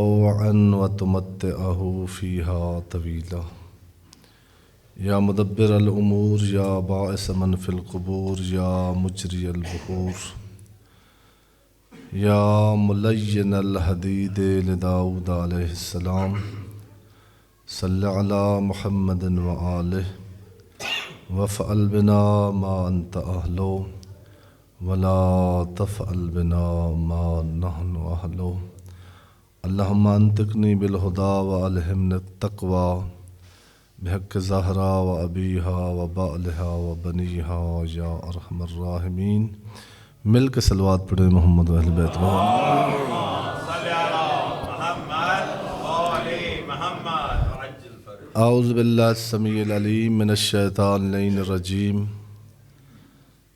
طوعا وتمتعه فيها طويلا يا مدبر الأمور يا باعث من في القبور يا مجري البحور يا ملين الحديد لداود عليه السلام صل على محمد وآله وافعل بنا ما أنت أهله ولا تفعل بنا ما نحن أهله اللهم انطقني بالهدى وألهمني التقوى بحق زہرا وأبيها وبعلها وبنيها يا أرحم الراحمين. مل کے صلوات پڑھیں محمد و اہل بیت اعوذ باللہ السمیع العلیم من الشیطان اللعین الرجیم.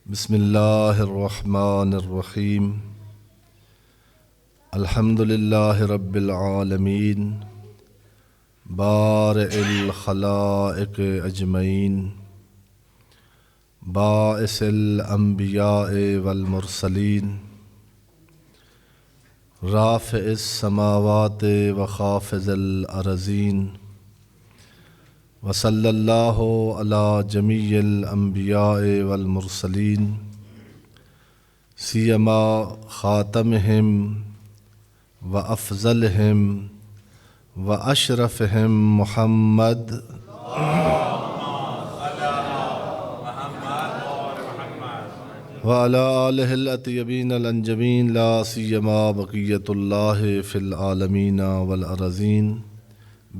بسم اللہ الرحمن الرحیم. الحمد للہ رب العالمین بارئ الخلائق اجمعین باعث الانبیاء والمرسلین رافع السماوات وخافض الارضین وصلی اللہ علی جمیع الانبیاء والمرسلین سیما خاتمہم وافضلہم واشرفہم محمد وعلى آلہ الاطیبین الانجمین لا سیما بقیۃ اللہ فی العالمین والارضین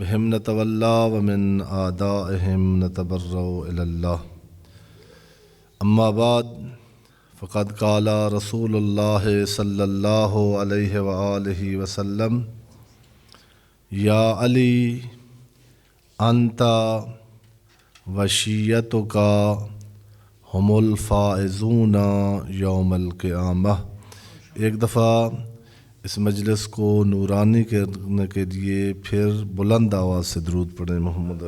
بہم نتولا ومن اعدائہم نتبرأ الی اللہ. اما بعد فقد قال رسول اللہ صلی اللہ علیہ وآلہ وسلم یا علی انت وشیتک ہم الفائزون یوم القیامہ. ایک دفعہ اس مجلس کو نورانی کرنے کے لیے پھر بلند آواز سے درود پڑھیں محمد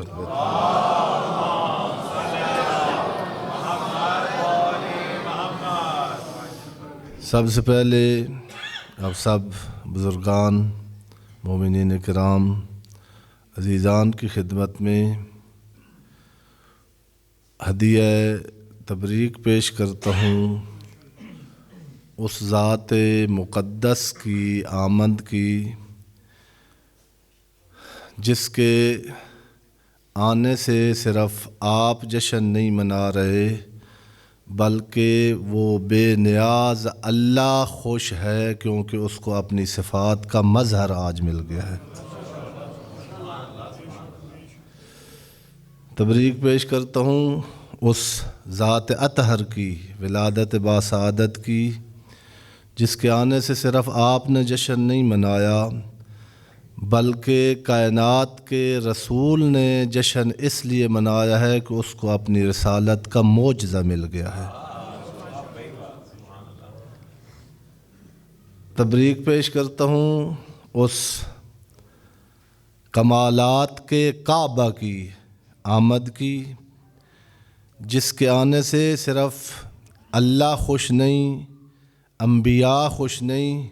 سب سے پہلے آپ سب بزرگان مومنین کرام عزیزان کی خدمت میں ہدیہ تبریک پیش کرتا ہوں اس ذات مقدس کی آمد کی جس کے آنے سے صرف آپ جشن نہیں منا رہے بلکہ وہ بے نیاز اللہ خوش ہے کیونکہ اس کو اپنی صفات کا مظہر آج مل گیا ہے. تبریک پیش کرتا ہوں اس ذات اطہر کی ولادت باسعادت کی جس کے آنے سے صرف آپ نے جشن نہیں منایا بلکہ کائنات کے رسول نے جشن اس لیے منایا ہے کہ اس کو اپنی رسالت کا معجزہ مل گیا ہے. تبریک پیش کرتا ہوں اس کمالات کے کعبہ کی آمد کی جس کے آنے سے صرف اللہ خوش نہیں انبیاء خوش نہیں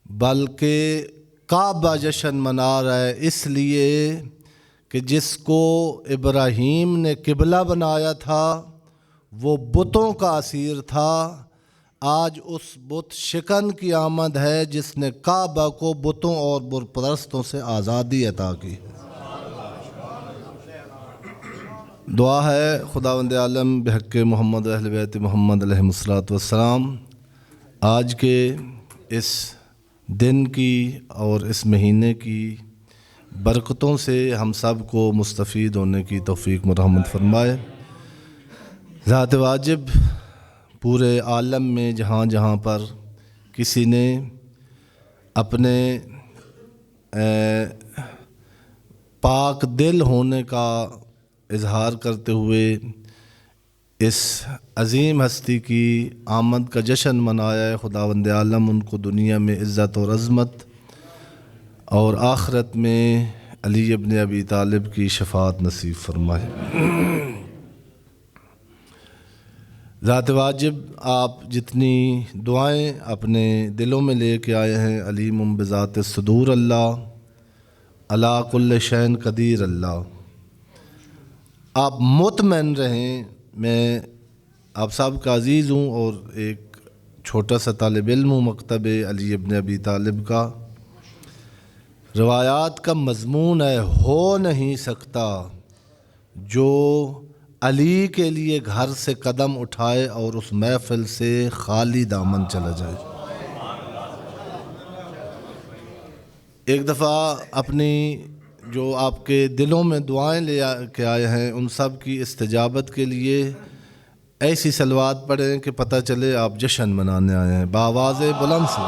بلکہ کعبہ جشن منا رہا ہے اس لیے کہ جس کو ابراہیم نے قبلہ بنایا تھا وہ بتوں کا اسیر تھا. آج اس بت شکن کی آمد ہے جس نے کعبہ کو بتوں اور بت پرستوں سے آزادی عطا کی. دعا ہے خداوند عالم بحق محمد اہل بیت محمد علیہ الصلوۃ والسلام آج کے اس دن کی اور اس مہینے کی برکتوں سے ہم سب کو مستفید ہونے کی توفیق مرحمت فرمائے. ذات واجب پورے عالم میں جہاں جہاں پر کسی نے اپنے پاک دل ہونے کا اظہار کرتے ہوئے اس عظیم ہستی کی آمد کا جشن منایا ہے خداوند عالم ان کو دنیا میں عزت اور عظمت اور آخرت میں علی ابن ابی طالب کی شفاعت نصیب فرمائے. ذات واجب آپ جتنی دعائیں اپنے دلوں میں لے کے آئے ہیں، علیم بذات الصدور اللہ، علی کل شیء قدیر اللہ، آپ مطمئن رہیں۔ میں آپ سب کا عزیز ہوں اور ایک چھوٹا سا طالب علم ہوں مکتب علی ابن ابی طالب کا۔ روایات کا مضمون ہے، ہو نہیں سکتا جو علی کے لیے گھر سے قدم اٹھائے اور اس محفل سے خالی دامن چلا جائے۔ ایک دفعہ اپنی جو آپ کے دلوں میں دعائیں لے کے آئے ہیں ان سب کی استجابت کے لیے ایسی صلوات پڑھیں کہ پتہ چلے آپ جشن منانے آئے ہیں، بآواز بلند سے۔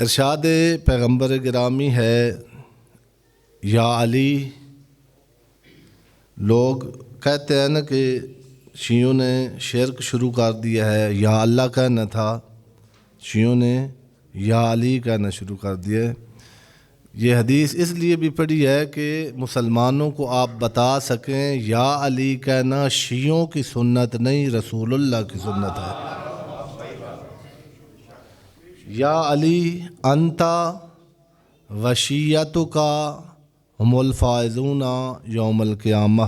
ارشاد پیغمبر گرامی ہے، یا علی۔ لوگ کہتے ہیں نا کہ شیعوں نے شرک شروع کر دیا ہے، یا اللہ کہنا تھا، شیعوں نے یا علی کہنا شروع کر دیا ہے۔ یہ حدیث اس لیے بھی پڑھی ہے کہ مسلمانوں کو آپ بتا سکیں یا علی کہنا شیعوں کی سنت نہیں، رسول اللہ کی سنت ہے۔ یا علی انتا وشیتک ہم الفائزون یوم القیامہ۔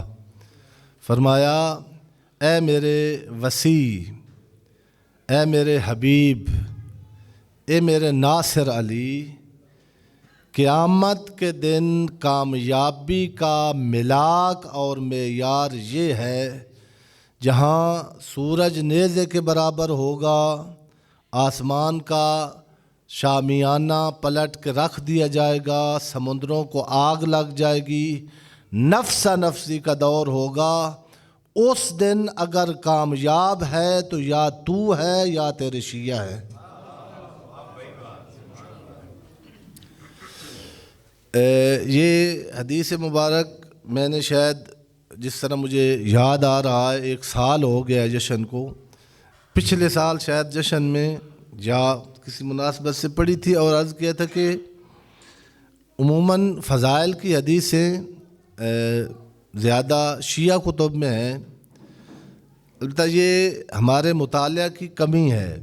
فرمایا، اے میرے وصی، اے میرے حبیب، اے میرے ناصر علی، قیامت کے دن کامیابی کا ملاک اور معیار یہ ہے جہاں سورج نیزے کے برابر ہوگا، آسمان کا شامیانہ پلٹ کے رکھ دیا جائے گا، سمندروں کو آگ لگ جائے گی، نفسا نفسی کا دور ہوگا۔ اس دن اگر کامیاب ہے تو یا تو ہے یا تیرے شیعہ ہے۔ یہ حدیث مبارک میں نے شاید جس طرح مجھے یاد آ رہا ہے 1 سال ہو گیا جشن کو، پچھلے سال شاید جشن میں یا کسی مناسبت سے پڑھی تھی اور عرض کیا تھا کہ عموماً فضائل کی حدیثیں زیادہ شیعہ کتب میں ہیں، البتہ یہ ہمارے مطالعہ کی کمی ہے۔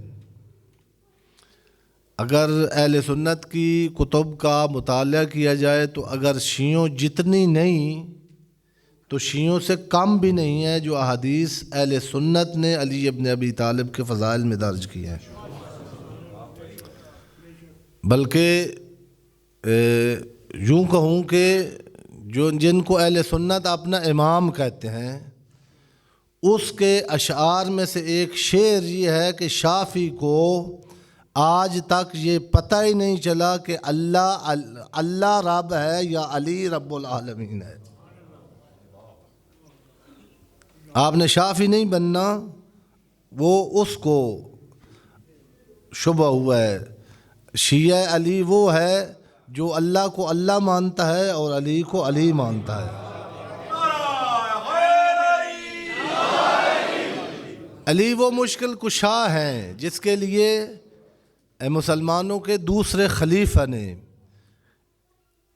اگر اہل سنت کی کتب کا مطالعہ کیا جائے تو اگر شیعوں جتنی نہیں تو شیعوں سے کم بھی نہیں ہے جو احادیث اہل سنت نے علی ابن ابی طالب کے فضائل میں درج کی ہیں، بلکہ یوں کہوں کہ جن کو اہل سنت اپنا امام کہتے ہیں اس کے اشعار میں سے ایک شعر یہ ہے کہ شافعی کو آج تک یہ پتہ ہی نہیں چلا کہ اللہ رب ہے یا علی رب العالمین ہے۔ آپ نے شافعی نہیں بننا، وہ اس کو شبہ ہوا ہے۔ شیعہ علی وہ ہے جو اللہ کو اللہ مانتا ہے اور علی کو علی مانتا ہے۔ علی وہ مشکل کشا ہیں جس کے لیے مسلمانوں کے دوسرے خلیفہ نے،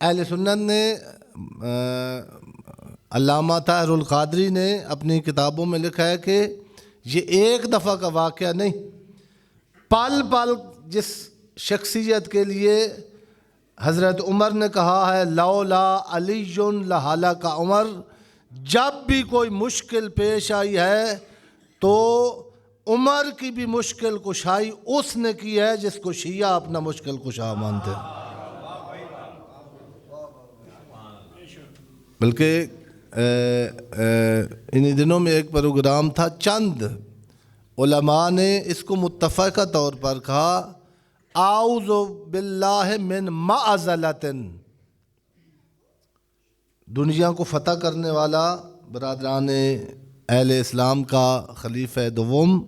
اہل سنت نے، علامہ طاہر القادری نے اپنی کتابوں میں لکھا ہے کہ یہ ایک دفعہ کا واقعہ نہیں، پل پل جس شخصیت کے لیے حضرت عمر نے کہا ہے لولا علی لہلک عمر، جب بھی کوئی مشکل پیش آئی ہے تو عمر کی بھی مشکل کشائی اس نے کی ہے جس کو شیعہ اپنا مشکل کشا مانتے ہیں۔ بلکہ انہی دنوں میں ایک پروگرام تھا، چند علماء نے اس کو متفقہ طور پر کہا، اعوذ باللہ من معضلۃ، دنیا کو فتح کرنے والا برادران اہل اسلام کا خلیفہ دوم،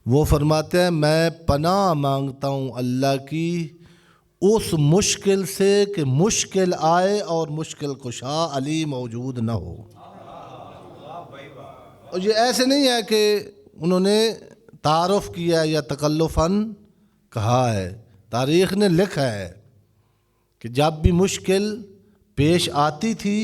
وہ فرماتے ہیں میں پناہ مانگتا ہوں اللہ کی اس مشکل سے کہ مشکل آئے اور مشکل کشا علی موجود نہ ہو۔ اور یہ ایسے نہیں ہے کہ انہوں نے تعارف کیا یا تکلفاً کہا ہے، تاریخ نے لکھا ہے کہ جب بھی مشکل پیش آتی تھی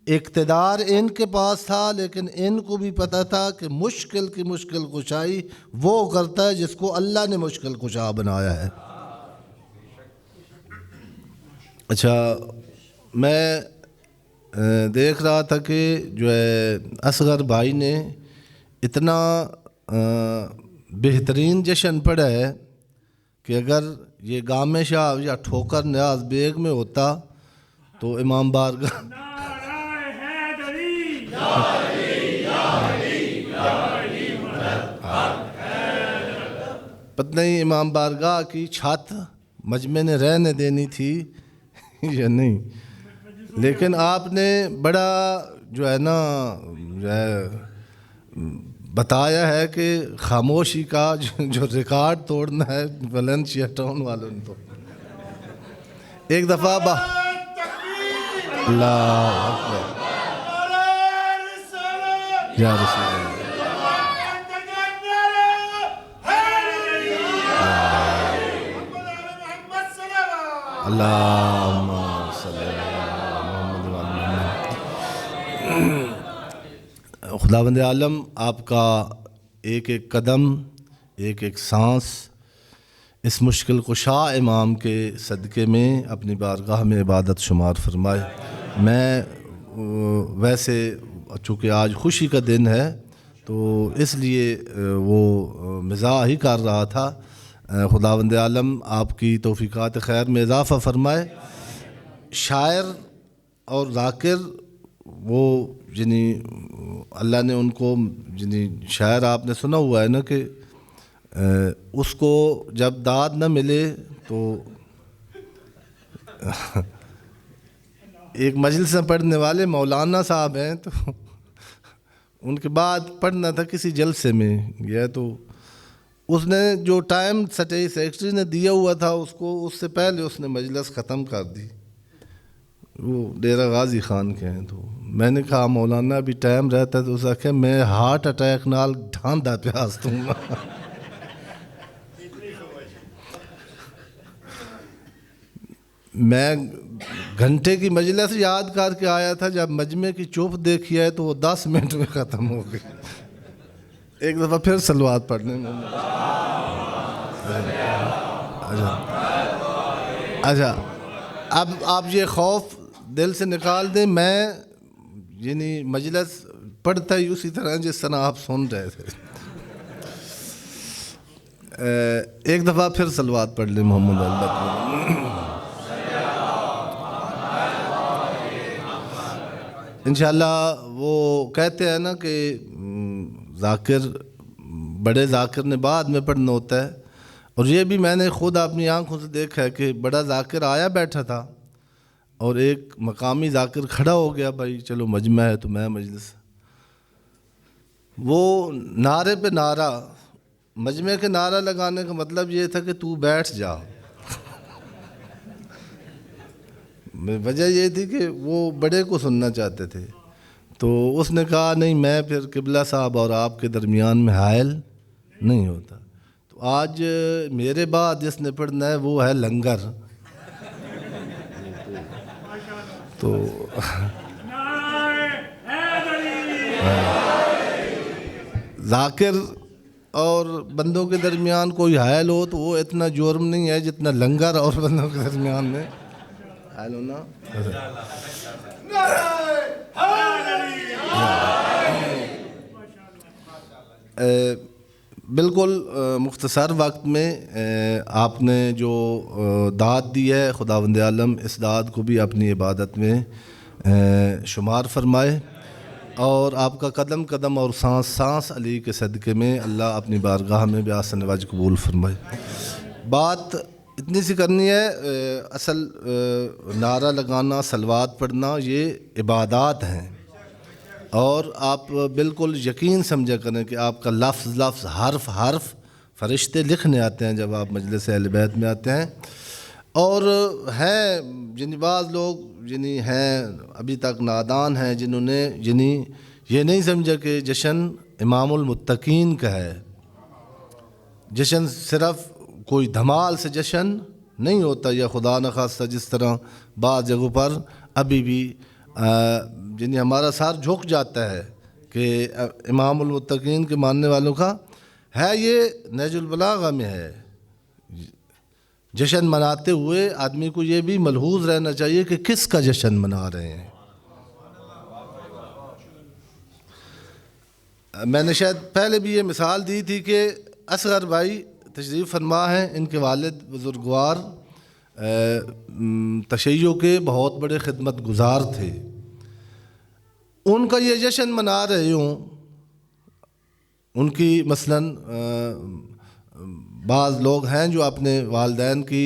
اقتدار ان کے پاس تھا، لیکن ان کو بھی پتہ تھا کہ مشکل کی مشکل کشائی وہ کرتا ہے جس کو اللہ نے مشکل کشا بنایا ہے۔ اچھا، میں دیکھ رہا تھا کہ جو ہے اصغر بھائی نے اتنا بہترین جشن پڑھا ہے کہ اگر یہ گام شاہ یا ٹھوکر نیاز بیگ میں ہوتا تو امام بارگاہ پتہ نہیں امام بارگاہ کی چھت مجمع نے رہنے دینی تھی یا نہیں، لیکن آپ نے بڑا جو ہے نا بتایا ہے کہ خاموشی کا جو ریکارڈ توڑنا ہے ویلنسیا ٹاؤن والوں نے تو ایک دفعہ اللہ اکبر یا رسول اللہ اللہم صلی اللہ محمد وعلی خداوند عالم آپ کا ایک ایک قدم ایک ایک سانس اس مشکل کشا امام کے صدقے میں اپنی بارگاہ میں عبادت شمار فرمائے۔ میں ویسے چونکہ آج خوشی کا دن ہے تو اس لیے وہ مزاح ہی کر رہا تھا۔ خداوند عالم آپ کی توفیقات خیر میں اضافہ فرمائے۔ شاعر اور ذاکر وہ یعنی اللہ نے ان کو یعنی شاعر آپ نے سنا ہوا ہے نا کہ اس کو جب داد نہ ملے تو ایک مجلس میں پڑھنے والے مولانا صاحب ہیں تو ان کے بعد پڑھنا تھا کسی جلسے میں گیا تو اس نے جو ٹائم سیکرٹری نے دیا ہوا تھا اس کو اس سے پہلے اس نے مجلس ختم کر دی۔ وہ ڈیرہ غازی خان کے ہیں تو میں نے کہا مولانا ابھی ٹائم رہتا ہے تو اس نے کہا میں ہارٹ اٹیک نال ڈھانڈا پیاس دوں گا۔ میں گھنٹے کی مجلس یاد کر کے آیا تھا، جب مجمع کی چوپ دیکھی ہے تو وہ 10 منٹ میں ختم ہو گئی۔ ایک دفعہ پھر صلوات پڑھنے میں اچھا اب آپ یہ خوف دل سے نکال دیں، میں یعنی مجلس پڑھتا ہی اسی طرح جس طرح آپ سن رہے تھے۔ ایک دفعہ پھر صلوات پڑھ لیں محمد اللہ۔ انشاءاللہ وہ کہتے ہیں نا کہ ذاکر بڑے ذاکر نے بعد میں پڑھنا ہوتا ہے، اور یہ بھی میں نے خود اپنی آنکھوں سے دیکھا ہے کہ بڑا ذاکر آیا بیٹھا تھا اور ایک مقامی ذاکر کھڑا ہو گیا، بھائی چلو مجمع ہے تو میں مجلس، وہ نعرے پہ نعرہ، مجمع کے نعرہ لگانے کا مطلب یہ تھا کہ تو بیٹھ جا۔ وجہ یہ تھی کہ وہ بڑے کو سننا چاہتے تھے، تو اس نے کہا نہیں میں پھر قبلہ صاحب اور آپ کے درمیان میں حائل نہیں ہوتا۔ تو آج میرے بعد جس نے پڑھنا ہے وہ ہے لنگر، تو ذاکر اور بندوں کے درمیان کوئی حائل ہو تو وہ اتنا جرم نہیں ہے جتنا لنگر اور بندوں کے درمیان میں حائل ہونا۔ بالکل مختصر وقت میں آپ نے جو داد دی ہے، خداوند عالم اس داد کو بھی اپنی عبادت میں شمار فرمائے، اور آپ کا قدم قدم اور سانس سانس علی کے صدقے میں اللہ اپنی بارگاہ میں بحسن وجہ قبول فرمائے۔ بات اتنی سی کرنی ہے، اصل نعرہ لگانا، صلوات پڑھنا یہ عبادات ہیں، اور آپ بالکل یقین سمجھا کریں کہ آپ کا لفظ لفظ حرف حرف فرشتے لکھنے آتے ہیں جب آپ مجلس اہل بیت میں آتے ہیں۔ اور ہیں جن بعض لوگ جنہیں ہیں ابھی تک نادان ہیں، جنہوں نے یہ نہیں سمجھا کہ جشن امام المتقین کا ہے، جشن صرف کوئی دھمال سے جشن نہیں ہوتا، یا خدا نخواستہ جس طرح بعض جگہوں پر ابھی بھی یعنی ہمارا سر جھک جاتا ہے کہ امام المتقین کے ماننے والوں کا ہے، یہ نہج البلاغہ میں ہے۔ جشن مناتے ہوئے آدمی کو یہ بھی ملحوظ رہنا چاہیے کہ کس کا جشن منا رہے ہیں۔ میں نے شاید پہلے بھی یہ مثال دی تھی کہ اصغر بھائی تشریف فرما ہیں، ان کے والد بزرگوار تشیع کے بہت بڑے خدمت گزار تھے، ان کا یہ جشن منا رہے ہوں، ان کی مثلاً بعض لوگ ہیں جو اپنے والدین کی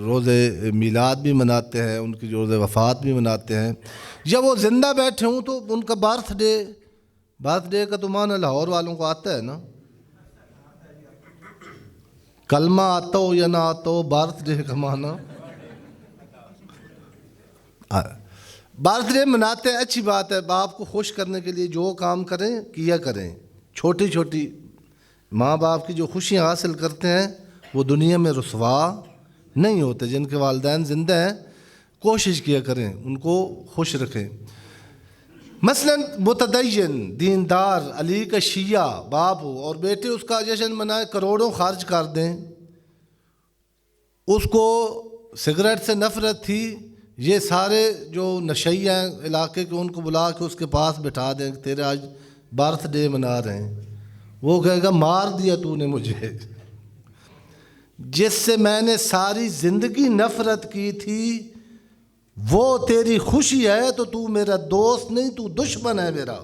روز میلاد بھی مناتے ہیں، ان کی روز وفات بھی مناتے ہیں، یا وہ زندہ بیٹھے ہوں تو ان کا برتھ ڈے کا تو معنی لاہور والوں کو آتا ہے نا، کلمہ آتا ہو یا نہ آتا ہو، برتھ ڈے کا معنی برتھ ڈے مناتے ہیں، اچھی بات ہے، باپ کو خوش کرنے کے لیے جو کام کریں کیا کریں، چھوٹی چھوٹی ماں باپ کی جو خوشیاں حاصل کرتے ہیں وہ دنیا میں رسوا نہیں ہوتے۔ جن کے والدین زندہ ہیں کوشش کیا کریں ان کو خوش رکھیں۔ مثلاً متدین دیندار علی کا شیعہ باپ ہو اور بیٹے اس کا جشن منائے، کروڑوں خرچ کر دیں، اس کو سگریٹ سے نفرت تھی، یہ سارے جو نشئی ہیں علاقے کے ان کو بلا کے اس کے پاس بٹھا دیں کہ تیرے آج برتھ ڈے منا رہے ہیں، وہ کہے گا مار دیا تو نے مجھے، جس سے میں نے ساری زندگی نفرت کی تھی وہ تیری خوشی ہے تو تو میرا دوست نہیں، تو دشمن ہے میرا،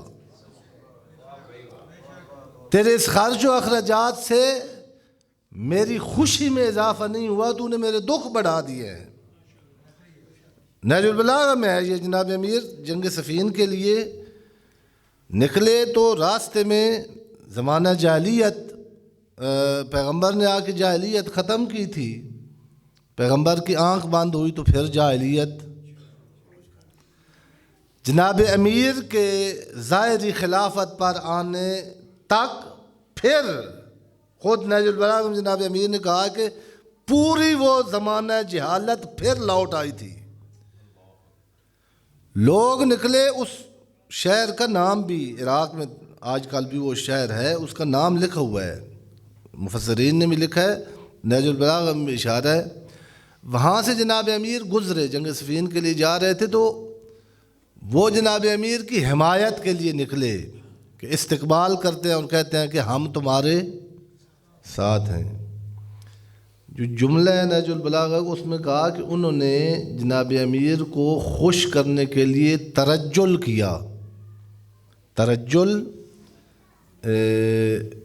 تیرے اس خرچ و اخراجات سے میری خوشی میں اضافہ نہیں ہوا، تو نے میرے دکھ بڑھا دیے ہیں۔ نہج البلاغہ میں ہے یہ۔ جناب امیر جنگ صفین کے لیے نکلے تو راستے میں زمانہ جاہلیت، پیغمبر نے آ کے جاہلیت ختم کی تھی، پیغمبر کی آنکھ بند ہوئی تو پھر جاہلیت۔ جناب امیر کے ظاہری خلافت پر آنے تک پھر خود نہج البلاغہ میں جناب امیر نے کہا کہ پوری وہ زمانہ جہالت پھر لوٹ آئی تھی، لوگ نکلے، اس شہر کا نام بھی عراق میں آج کل بھی وہ شہر ہے، اس کا نام لکھا ہوا ہے، مفسرین نے بھی لکھا ہے، نہج البلاغہ میں اشارہ ہے۔ وہاں سے جناب امیر گزرے، جنگ صفین کے لیے جا رہے تھے تو وہ جناب امیر کی حمایت کے لیے نکلے کہ استقبال کرتے ہیں اور کہتے ہیں کہ ہم تمہارے ساتھ ہیں۔ جو جملہ ہے نہج البلاغہ کو، اس میں کہا کہ انہوں نے جناب امیر کو خوش کرنے کے لیے ترجل کیا۔ ترجل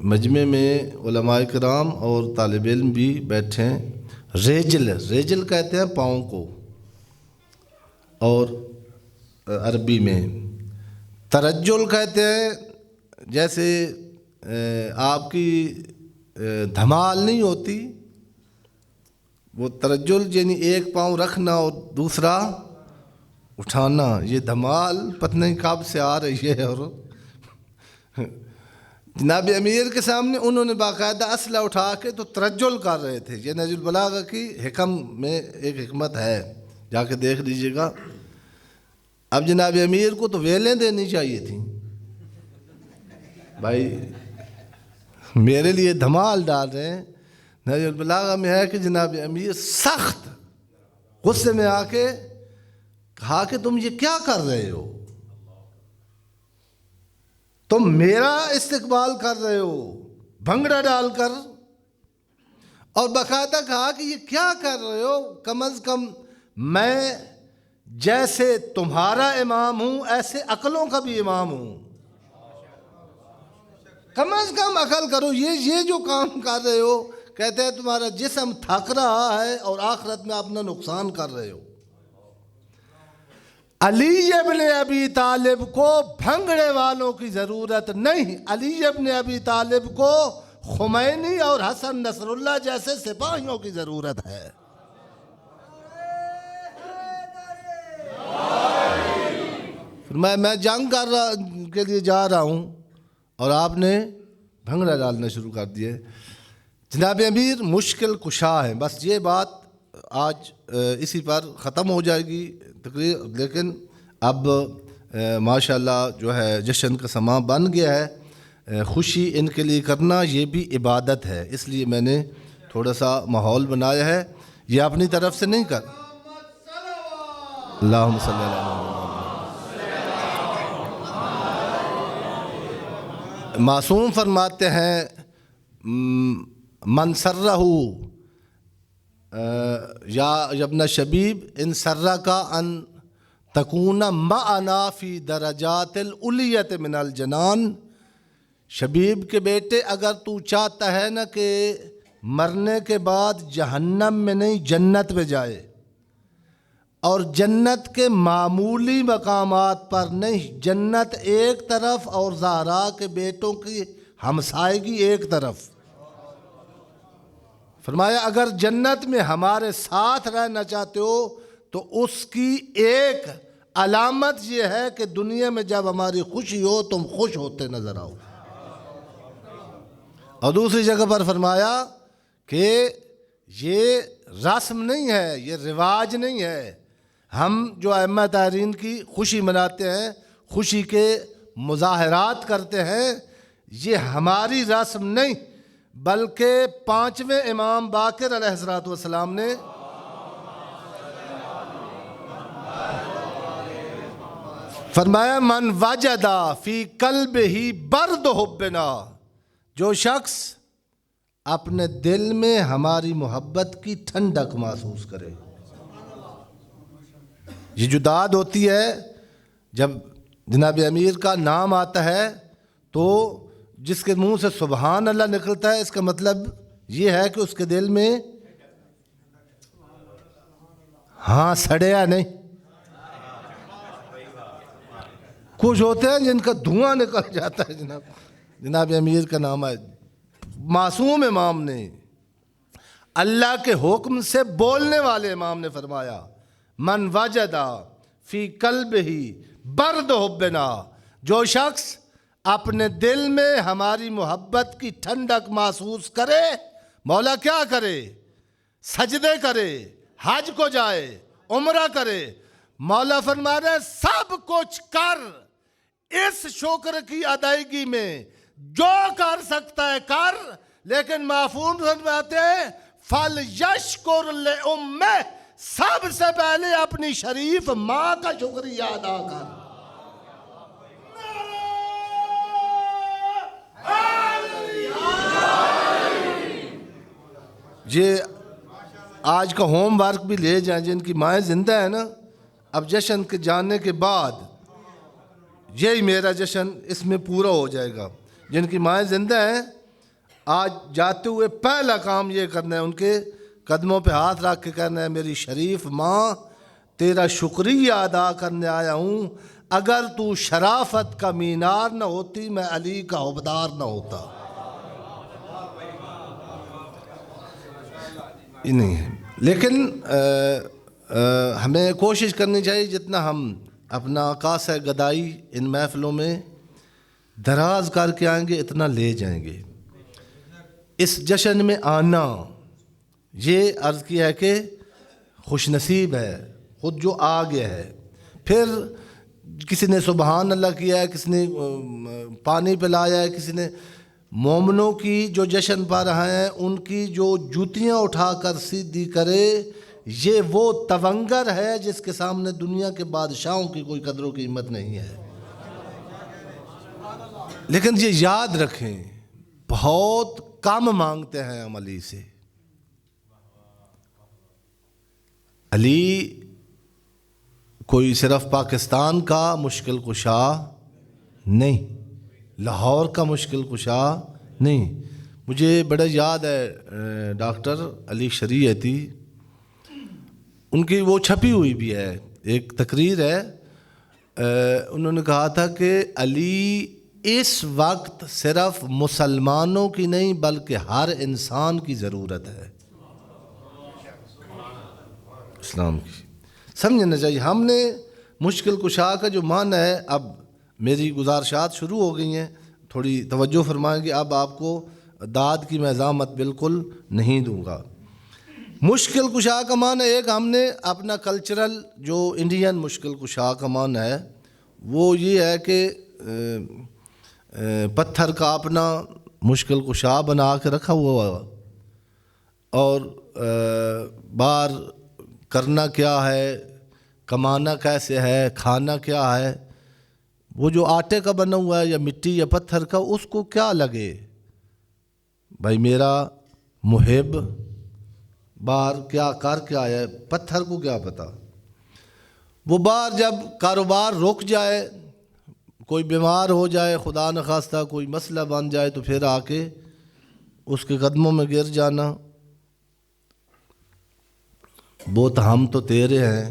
مجمع میں علماء کرام اور طالب علم بھی بیٹھے ہیں۔ ریجل کہتے ہیں پاؤں کو، اور عربی میں ترجل کہتے ہیں جیسے آپ کی دھمال نہیں ہوتی، وہ ترجل یعنی ایک پاؤں رکھنا اور دوسرا اٹھانا، یہ دھمال پتہ نہیں کب سے آ رہی ہے۔ اور جناب امیر کے سامنے انہوں نے باقاعدہ اسلحہ اٹھا کے تو ترجل کر رہے تھے۔ یہ نہج البلاغہ کی حکم میں ایک حکمت ہے، جا کے دیکھ لیجیے گا۔ اب جناب امیر کو تو ویلیں دینی چاہیے تھیں، بھائی میرے لیے دھمال ڈال رہے ہیں۔ نہج البلاغہ میں ہے کہ جناب امیر سخت غصے میں آ کے کہا کہ تم یہ کیا کر رہے ہو، تم میرا استقبال کر رہے ہو بھنگڑا ڈال کر، اور باقاعدہ کہا کہ یہ کیا کر رہے ہو، کم از کم میں جیسے تمہارا امام ہوں ایسے عقلوں کا بھی امام ہوں، کم از کم عقل کرو، یہ جو کام کر رہے ہو، کہتے ہیں تمہارا جسم تھک رہا ہے اور آخرت میں اپنا نقصان کر رہے ہو۔ علی ابن ابی طالب کو بھنگڑے والوں کی ضرورت نہیں، علی ابن ابی طالب کو خمینی اور حسن نصر اللہ جیسے سپاہیوں کی ضرورت ہے۔ میں جنگ کے لیے جا رہا ہوں اور آپ نے بھنگڑا ڈالنا شروع کر دیے۔ جناب امیر مشکل کشا ہیں، بس یہ بات آج اسی پر ختم ہو جائے گی تقریر، لیکن اب ماشاءاللہ جو ہے جشن کا سماں بن گیا ہے، خوشی ان کے لیے کرنا یہ بھی عبادت ہے، اس لیے میں نے تھوڑا سا ماحول بنایا ہے، یہ اپنی طرف سے نہیں کر اللہم صلی اللہ علیہ وسلم۔ معصوم فرماتے ہیں من سرہ یا ابن شبیب ان سرہ کا ان تکون معنا فی درجات العلیت من الجنان، شبیب کے بیٹے اگر تو چاہتا ہے نا کہ مرنے کے بعد جہنم میں نہیں جنت میں جائے، اور جنت کے معمولی مقامات پر نہیں، جنت ایک طرف اور زہرا کے بیٹوں کی ہمسائیگی ایک طرف، فرمایا اگر جنت میں ہمارے ساتھ رہنا چاہتے ہو تو اس کی ایک علامت یہ ہے کہ دنیا میں جب ہماری خوشی ہو تم خوش ہوتے نظر آؤ، اور دوسری جگہ پر فرمایا کہ یہ رسم نہیں ہے، یہ رواج نہیں ہے، ہم جو ائمہ طاہرین کی خوشی مناتے ہیں، خوشی کے مظاہرات کرتے ہیں، یہ ہماری رسم نہیں بلکہ پانچویں امام باقر علیہ السلام نے فرمایا من وجد فی قلبہ برد حبنا، جو شخص اپنے دل میں ہماری محبت کی ٹھنڈک محسوس کرے، یہ جو داد ہوتی ہے جب جناب امیر کا نام آتا ہے تو جس کے منہ سے سبحان اللہ نکلتا ہے، اس کا مطلب یہ ہے کہ اس کے دل میں ہاں سڑیا نہیں، کچھ ہوتے ہیں جن کا دھواں نکل جاتا ہے، جناب امیر کا نام ہے، معصوم امام نے اللہ کے حکم سے بولنے والے امام نے فرمایا من وجد فی قلبہ برد حبنا، جو شخص اپنے دل میں ہماری محبت کی ٹھنڈک محسوس کرے، مولا کیا کرے؟ سجدے کرے، حج کو جائے، عمرہ کرے، مولا فرما رہے سب کچھ کر، اس شکر کی ادائیگی میں جو کر سکتا ہے کر، لیکن معفون فرماتے ہیں فَلْيَشْكُرْ لِأُمِّهِ، سب سے پہلے اپنی شریف ماں کا شکریہ ادا کر۔ یہ آج کا ہوم ورک بھی لے جائیں، جن کی مائیں زندہ ہیں نا، اب جشن کے جانے کے بعد یہی میرا جشن اس میں پورا ہو جائے گا، جن کی مائیں زندہ ہیں آج جاتے ہوئے پہلا کام یہ کرنا ہے، ان کے قدموں پہ ہاتھ رکھ کے کہنا ہے میری شریف ماں تیرا شکریہ ادا کرنے آیا ہوں، اگر تو شرافت کا مینار نہ ہوتی میں علی کا حوبدار نہ ہوتا۔ نہیں ہے لیکن ہمیں کوشش کرنی چاہیے جتنا ہم اپنا کاسہ گدائی ان محفلوں میں دراز کر کے آئیں گے اتنا لے جائیں گے۔ اس جشن میں آنا یہ عرض کیا ہے کہ خوش نصیب ہے خود جو آ گیا ہے، پھر کسی نے سبحان اللہ کیا ہے، کسی نے پانی پلایا ہے، کسی نے مومنوں کی جو جشن پا رہے ہیں ان کی جو جوتیاں اٹھا کر سیدھی کرے، یہ وہ تونگر ہے جس کے سامنے دنیا کے بادشاہوں کی کوئی قدر و قیمت نہیں ہے۔ لیکن یہ یاد رکھیں بہت کم مانگتے ہیں ہم علی سے، علی کوئی صرف پاکستان کا مشکل کشا نہیں، لاہور کا مشکل کشا نہیں۔ مجھے بڑا یاد ہے ڈاکٹر علی شریعتی، ان کی وہ چھپی ہوئی بھی ہے ایک تقریر ہے، انہوں نے کہا تھا کہ علی اس وقت صرف مسلمانوں کی نہیں بلکہ ہر انسان کی ضرورت ہے، اسلام کی۔ سمجھنا چاہیے، ہم نے مشکل کشا کا جو معنی ہے، اب میری گزارشات شروع ہو گئی ہیں، تھوڑی توجہ فرمائیں گے، اب آپ کو داد کی میں ضامت بالکل نہیں دوں گا۔ مشکل کشا کا معنی ایک ہم نے اپنا کلچرل جو انڈین مشکل کشا کا معنی ہے وہ یہ ہے کہ پتھر کا اپنا مشکل کشا بنا کے رکھا ہوا اور بار کرنا کیا ہے، کمانا کیسے ہے، کھانا کیا ہے، وہ جو آٹے کا بنا ہوا ہے یا مٹی یا پتھر کا اس کو کیا لگے بھائی میرا محب بار کیا کر کے آیا ہے، پتھر کو کیا پتہ۔ وہ بار جب کاروبار رک جائے، کوئی بیمار ہو جائے، خدا نخواستہ کوئی مسئلہ بن جائے تو پھر آ کے اس کے قدموں میں گر جانا، بہت ہم تو تیرے ہیں۔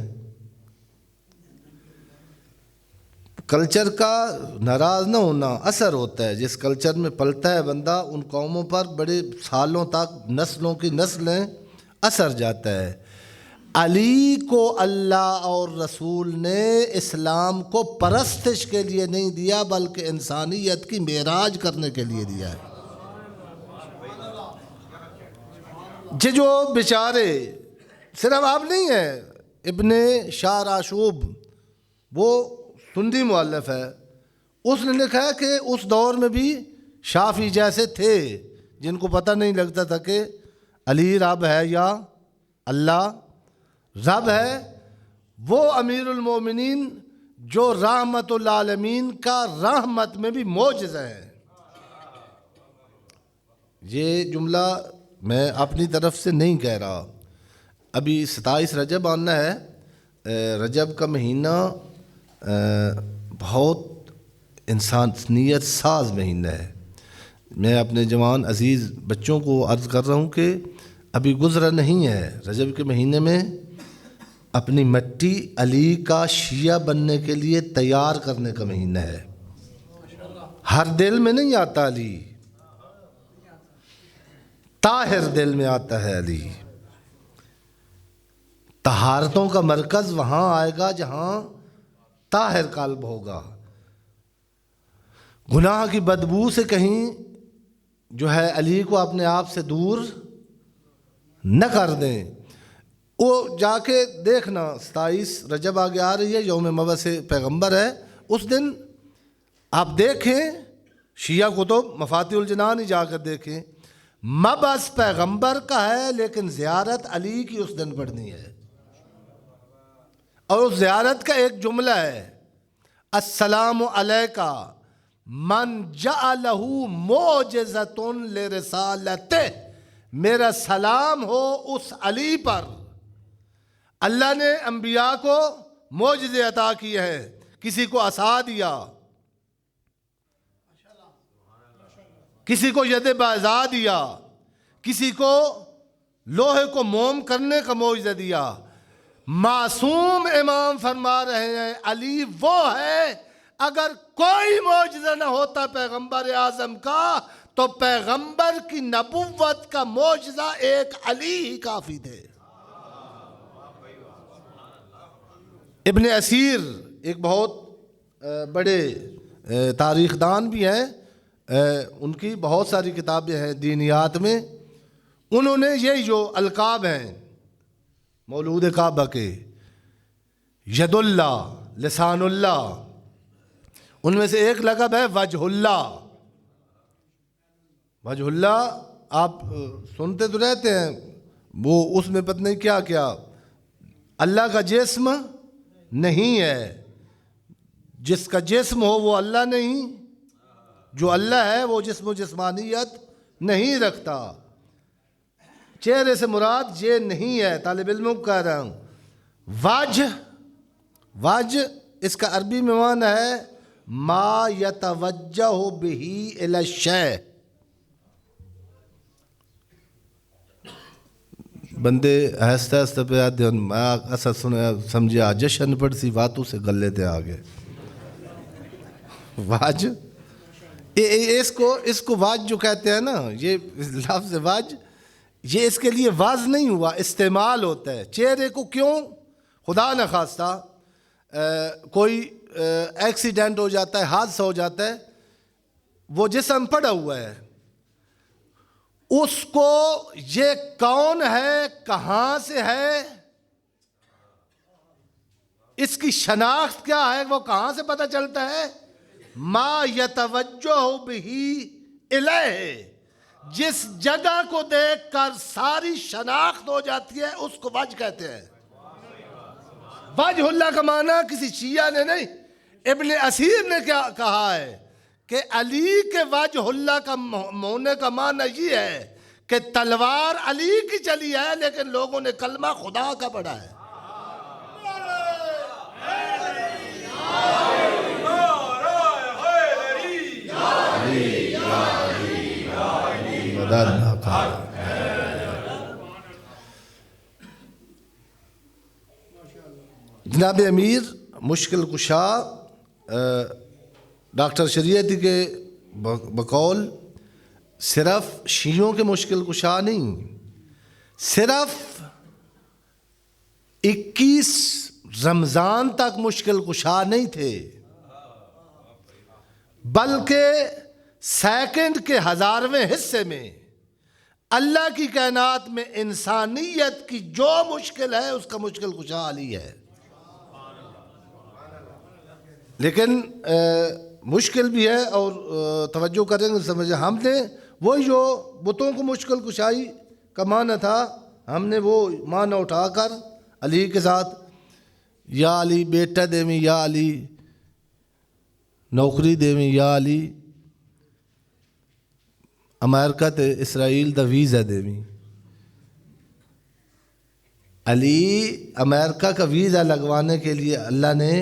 کلچر کا ناراض نہ ہونا اثر ہوتا ہے، جس کلچر میں پلتا ہے بندہ ان قوموں پر بڑے سالوں تک نسلوں کی نسلیں اثر جاتا ہے۔ علی کو اللہ اور رسول نے اسلام کو پرستش کے لیے نہیں دیا بلکہ انسانیت کی معراج کرنے کے لیے دیا ہے۔ جو بیچارے صرف آپ نہیں ہیں، ابن شاہ راشوب وہ سندھی مؤلف ہے، اس نے لکھا ہے کہ اس دور میں بھی شافعی جیسے تھے جن کو پتہ نہیں لگتا تھا کہ علی رب ہے یا اللہ رب ہے۔ وہ امیر المومنین جو رحمت للعالمین کا رحمت میں بھی معجزہ ہے۔ یہ جملہ میں اپنی طرف سے نہیں کہہ رہا۔ ابھی 27 رجب آنا ہے، رجب کا مہینہ بہت انسانیت ساز مہینہ ہے۔ میں اپنے جوان عزیز بچوں کو عرض کر رہا ہوں کہ ابھی گزرا نہیں ہے، رجب کے مہینے میں اپنی مٹی علی کا شیعہ بننے کے لیے تیار کرنے کا مہینہ ہے۔ ہر دل میں نہیں آتا علی، طاہر دل میں آتا ہے علی۔ طہارتوں کا مرکز وہاں آئے گا جہاں طاہر قلب ہوگا۔ گناہ کی بدبو سے کہیں جو ہے علی کو اپنے آپ سے دور نہ کر دیں۔ وہ جا کے دیکھنا، 27 رجب آگے آ رہی ہے، یوم مبعث پیغمبر ہے، اس دن آپ دیکھیں شیعہ کتب مفاتیح الجنان ہی جا کر دیکھیں، مبعث پیغمبر کا ہے لیکن زیارت علی کی اس دن پڑھنی ہے۔ اور اس زیارت کا ایک جملہ ہے، السلام علیکہ من جعلہ معجزۃ لرسالتہ، میرا سلام ہو اس علی پر، اللہ نے انبیاء کو معجزے عطا کیے ہیں، کسی کو عصا دیا، کسی کو ید بیضاء دیا، کسی کو لوہے کو موم کرنے کا معجزہ دیا۔ معصوم امام فرما رہے ہیں علی وہ ہے، اگر کوئی معجزہ نہ ہوتا پیغمبر اعظم کا تو پیغمبر کی نبوت کا معجزہ ایک علی ہی کافی تھے۔ ابن اسیر ایک بہت بڑے تاریخ دان بھی ہیں، ان کی بہت ساری کتابیں ہیں دینیات میں، انہوں نے یہ جو القاب ہیں مولود کعبہ کے، ید اللہ، لسان اللہ، ان میں سے ایک لقب ہے وجہ اللہ۔ وجہ اللہ آپ سنتے تو رہتے ہیں، وہ اس میں پتہ نہیں کیا کیا، اللہ کا جسم نہیں ہے، جس کا جسم ہو وہ اللہ نہیں، جو اللہ ہے وہ جسم و جسمانیت نہیں رکھتا۔ چہرے سے مراد یہ نہیں ہے، طالب علموں کو کہہ رہا ہوں۔ وجہ اس کا عربی میں معنی ہے ما یتوجہ بہ الی الشیء، بندے آہستہ آہستہ پہ آتے ہیں، ایسا سمجھے جشن پڑسی باتوں سے گلے تھے آگے۔ واج اس کو واج جو کہتے ہیں نا، یہ لفظ واج یہ اس کے لیے واز نہیں ہوا، استعمال ہوتا ہے۔ چہرے کو کیوں؟ خدا نخواستہ کوئی ایکسیڈنٹ ہو جاتا ہے، حادثہ ہو جاتا ہے، وہ جسم پڑا ہوا ہے، اس کو یہ کون ہے، کہاں سے ہے، اس کی شناخت کیا ہے، وہ کہاں سے پتہ چلتا ہے؟ ما یتوجہ بہی الیہ، جس جگہ کو دیکھ کر ساری شناخت ہو جاتی ہے اس کو وجہ کہتے ہیں۔ وجہ اللہ کا معنی کسی شیعہ نے نہیں، ابن اسیر نے کیا کہا ہے کہ علی کے وجہ اللہ کا ہونے کا معنی یہ ہے کہ تلوار علی کی چلی ہے لیکن لوگوں نے کلمہ خدا کا پڑھا ہے۔ جناب امیر مشکل کشا ڈاکٹر شریعتی کے بقول صرف شیعوں کے مشکل کشا نہیں، صرف 21 رمضان تک مشکل کشا نہیں تھے، بلکہ سیکنڈ کے 1000ویں حصے میں اللہ کی کائنات میں انسانیت کی جو مشکل ہے اس کا مشکل کشا علی ہے۔ لیکن مشکل بھی ہے، اور توجہ کریں گے سمجھیں، ہم نے وہی جو بتوں کو مشکل کشائی کا معنی تھا، ہم نے وہ معنی اٹھا کر علی کے ساتھ یا علی بیٹا دیویں، یا علی نوکری دیویں، یا علی امریکہ تے اسرائیل دا ویزا دیویں۔ علی امریکہ کا ویزا لگوانے کے لیے اللہ نے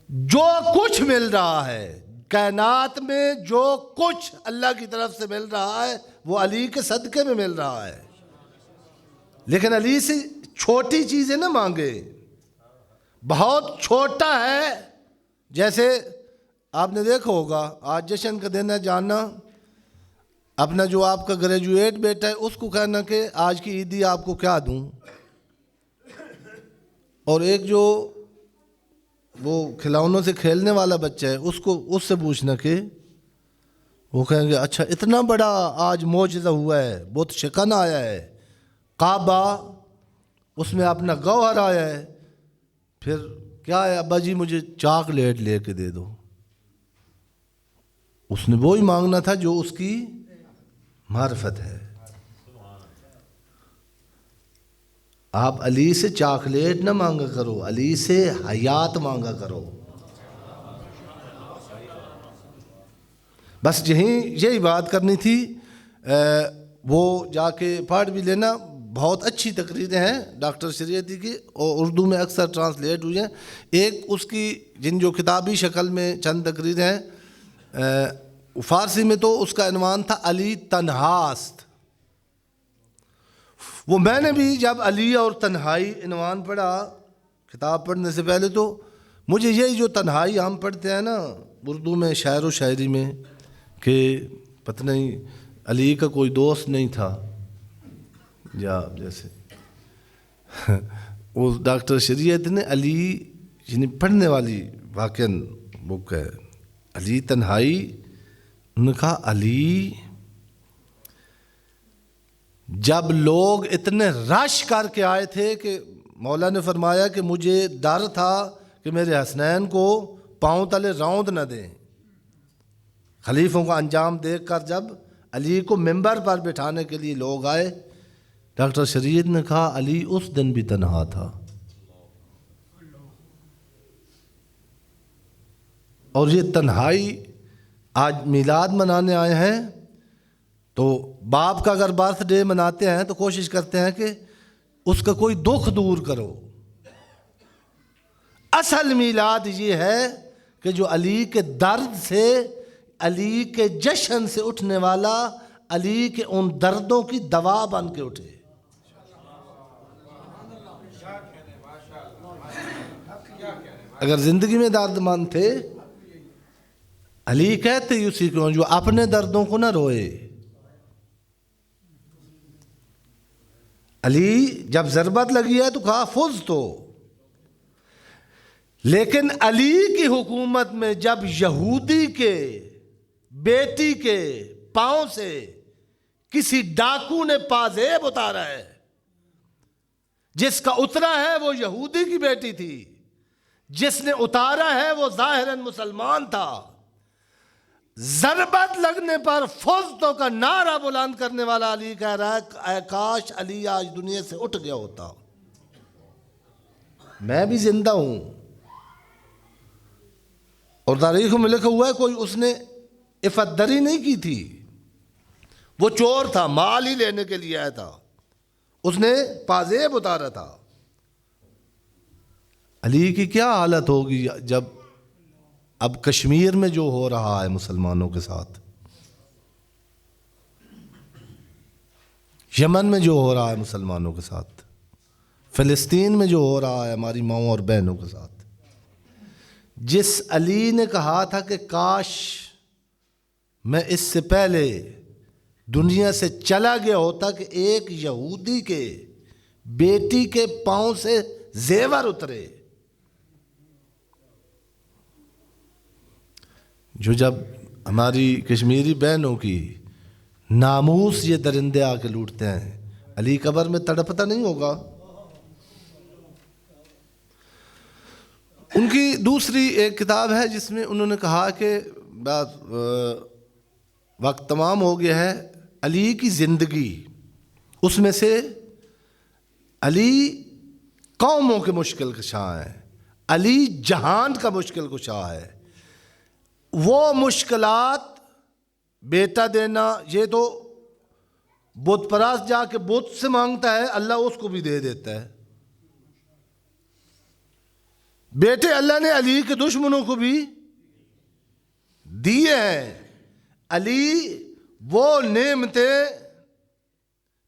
جو کچھ مل رہا ہے کائنات میں، جو کچھ اللہ کی طرف سے مل رہا ہے وہ علی کے صدقے میں مل رہا ہے، لیکن علی سے چھوٹی چیزیں نہ مانگے، بہت چھوٹا ہے۔ جیسے آپ نے دیکھا ہوگا آج جشن کا دن ہے، جانا اپنا جو آپ کا گریجویٹ بیٹا ہے اس کو کہنا کہ آج کی عیدی آپ کو کیا دوں، اور ایک جو وہ کھلونوں سے کھیلنے والا بچہ ہے اس سے پوچھنا کہ وہ کہیں گے اچھا اتنا بڑا آج معجزہ ہوا ہے، بت شکن آیا ہے، کعبہ اس میں اپنا گوہر آیا ہے، پھر کیا ہے ابا جی مجھے چاکلیٹ لے کے دے دو۔ اس نے وہی مانگنا تھا جو اس کی معرفت ہے۔ آپ علی سے چاکلیٹ نہ مانگا کرو، علی سے حیات مانگا کرو۔ بس یہی بات کرنی تھی، وہ جا کے پڑھ بھی لینا، بہت اچھی تقریریں ہیں ڈاکٹر شریعتی کی، اور اردو میں اکثر ٹرانسلیٹ ہوئی ہیں۔ ایک اس کی جو کتابی شکل میں چند تقریریں ہیں، فارسی میں تو اس کا عنوان تھا علی تنہاست۔ وہ میں نے بھی جب علی اور تنہائی عنوان پڑھا کتاب پڑھنے سے پہلے، تو مجھے یہی جو تنہائی ہم پڑھتے ہیں نا اردو میں شاعر و شاعری میں کہ پتہ نہیں علی کا کوئی دوست نہیں تھا، یا جیسے وہ ڈاکٹر شریعت نے علی یعنی پڑھنے والی واقعاً بک ہے علی تنہائی، انہوں نے کہا علی جب لوگ اتنے رش کر کے آئے تھے کہ مولا نے فرمایا کہ مجھے ڈر تھا کہ میرے حسنین کو پاؤں تلے روند نہ دیں، خلیفوں کا انجام دیکھ کر جب علی کو ممبر پر بٹھانے کے لیے لوگ آئے، ڈاکٹر شریعت نے کہا علی اس دن بھی تنہا تھا۔ اور یہ تنہائی آج میلاد منانے آئے ہیں تو باپ کا اگر برتھ ڈے مناتے ہیں تو کوشش کرتے ہیں کہ اس کا کوئی دکھ دور کرو۔ اصل میلاد یہ ہے کہ جو علی کے درد سے، علی کے جشن سے اٹھنے والا علی کے ان دردوں کی دوا بن کے اٹھے۔ اگر زندگی میں درد مند تھے، علی کہتے ہی اسی کو جو اپنے دردوں کو نہ روئے۔ علی جب ضربت لگی ہے تو کہا فز تو، لیکن علی کی حکومت میں جب یہودی کے بیٹی کے پاؤں سے کسی ڈاکو نے پازیب اتارا ہے. جس کا اترا ہے وہ یہودی کی بیٹی تھی، جس نے اتارا ہے وہ ظاہراً مسلمان تھا. ضربت لگنے پر فوزتوں کا نعرہ بلند کرنے والا علی کہہ رہا ہے اے کاش علی آج دنیا سے اٹھ گیا ہوتا. میں بھی زندہ ہوں اور تاریخ میں لکھا ہوا ہے کوئی اس نے عفت دری نہیں کی تھی. وہ چور تھا، مال ہی لینے کے لیے آیا تھا، اس نے پازیب اتارا تھا. علی کی کیا حالت ہوگی جب اب کشمیر میں جو ہو رہا ہے مسلمانوں کے ساتھ، یمن میں جو ہو رہا ہے مسلمانوں کے ساتھ، فلسطین میں جو ہو رہا ہے ہماری ماؤں اور بہنوں کے ساتھ. جس علی نے کہا تھا کہ کاش میں اس سے پہلے دنیا سے چلا گیا ہوتا کہ ایک یہودی کے بیٹی کے پاؤں سے زیور اترے، جو جب ہماری کشمیری بہنوں کی ناموس یہ درندے آ کے لوٹتے ہیں، علی قبر میں تڑپتا نہیں ہوگا؟ ان کی دوسری ایک کتاب ہے جس میں انہوں نے کہا کہ وقت تمام ہو گیا ہے، علی کی زندگی، اس میں سے علی قوموں کے مشکل کشاں ہے، علی جہان کا مشکل کشا ہے. وہ مشکلات بیٹا دینا، یہ تو بت پرست جا کے بت سے مانگتا ہے، اللہ اس کو بھی دے دیتا ہے. بیٹے اللہ نے علی کے دشمنوں کو بھی دیے ہیں. علی وہ نعمتیں